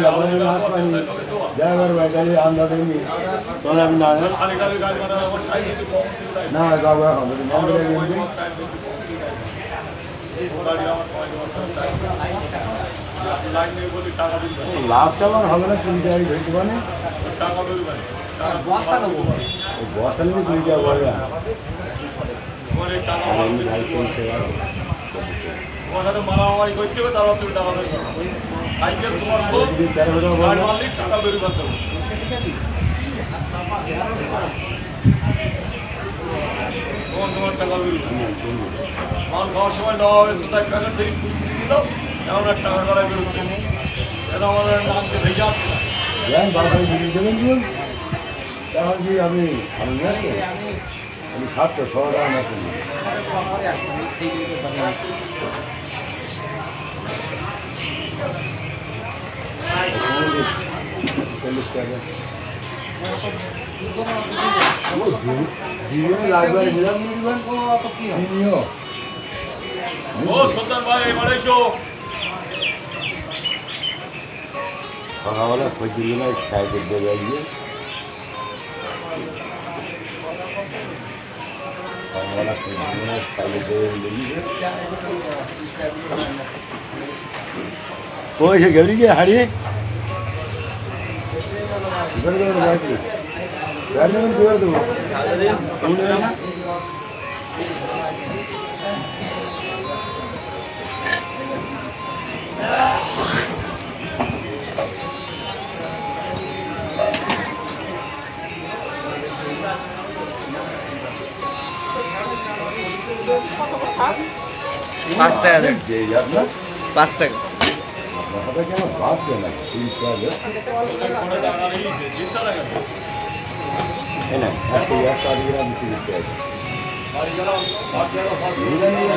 ড্রাইভার ভাই গাড়ি আমরা দেয়নি তাহলে আমি না না যাবো এখন লাভটা আমার হবে না 20 টাকা ধরতে পারে বস্তা নেবো বস্তা নিয়ে 20 টাকা বলবে মারামারি করতে হবে তারপর তুমি টাকা দেবে সাইকেল তোমার মালিক টাকা বেরিয়ে করতে হবে তোমার টাকা বেরিয়ে মাল খাওয়ার সময় দেওয়া হবে তো তাই টাকা ঠিক দাও এমন একটা টাকা করাই বেরোচ্ছে এটা আমাদের নামকে ভেজে আসছে না এখন কি আমি আমি 700 টাকা না কিনি জীবনে লাগবে ও সুলতান ভাই এবার এসো সকালবেলা খোঁজ দিল না সাইকেল দেবে গিয়ে সকালবেলা খোঁজ দিল না সাইকেল দেবে ওই সে গেলি গিয়ে হারিয়ে দেবো পাঁচ টাকা দেন 5 টাকা কেন বাদ দেয় না 3 টাকা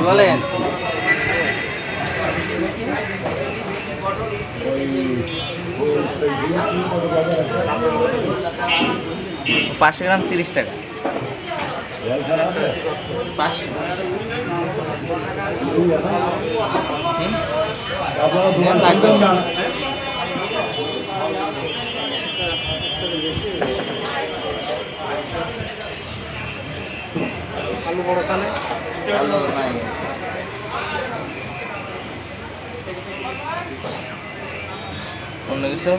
বলেন পাঁচশো গ্রাম 30 টাকা। 500। আলু বড় তাহলে আলু নাই। অন্য কিছু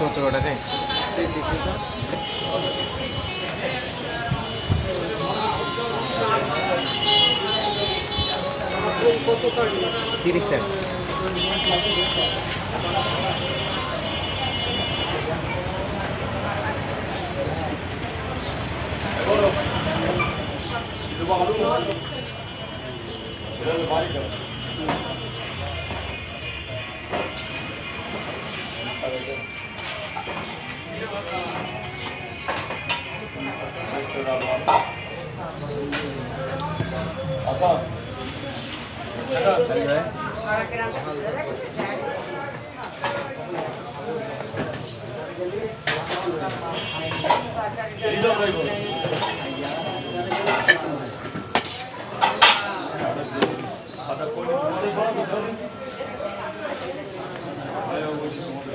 কতটাতে তিরিশ টাকা।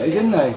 এই জন্য নাই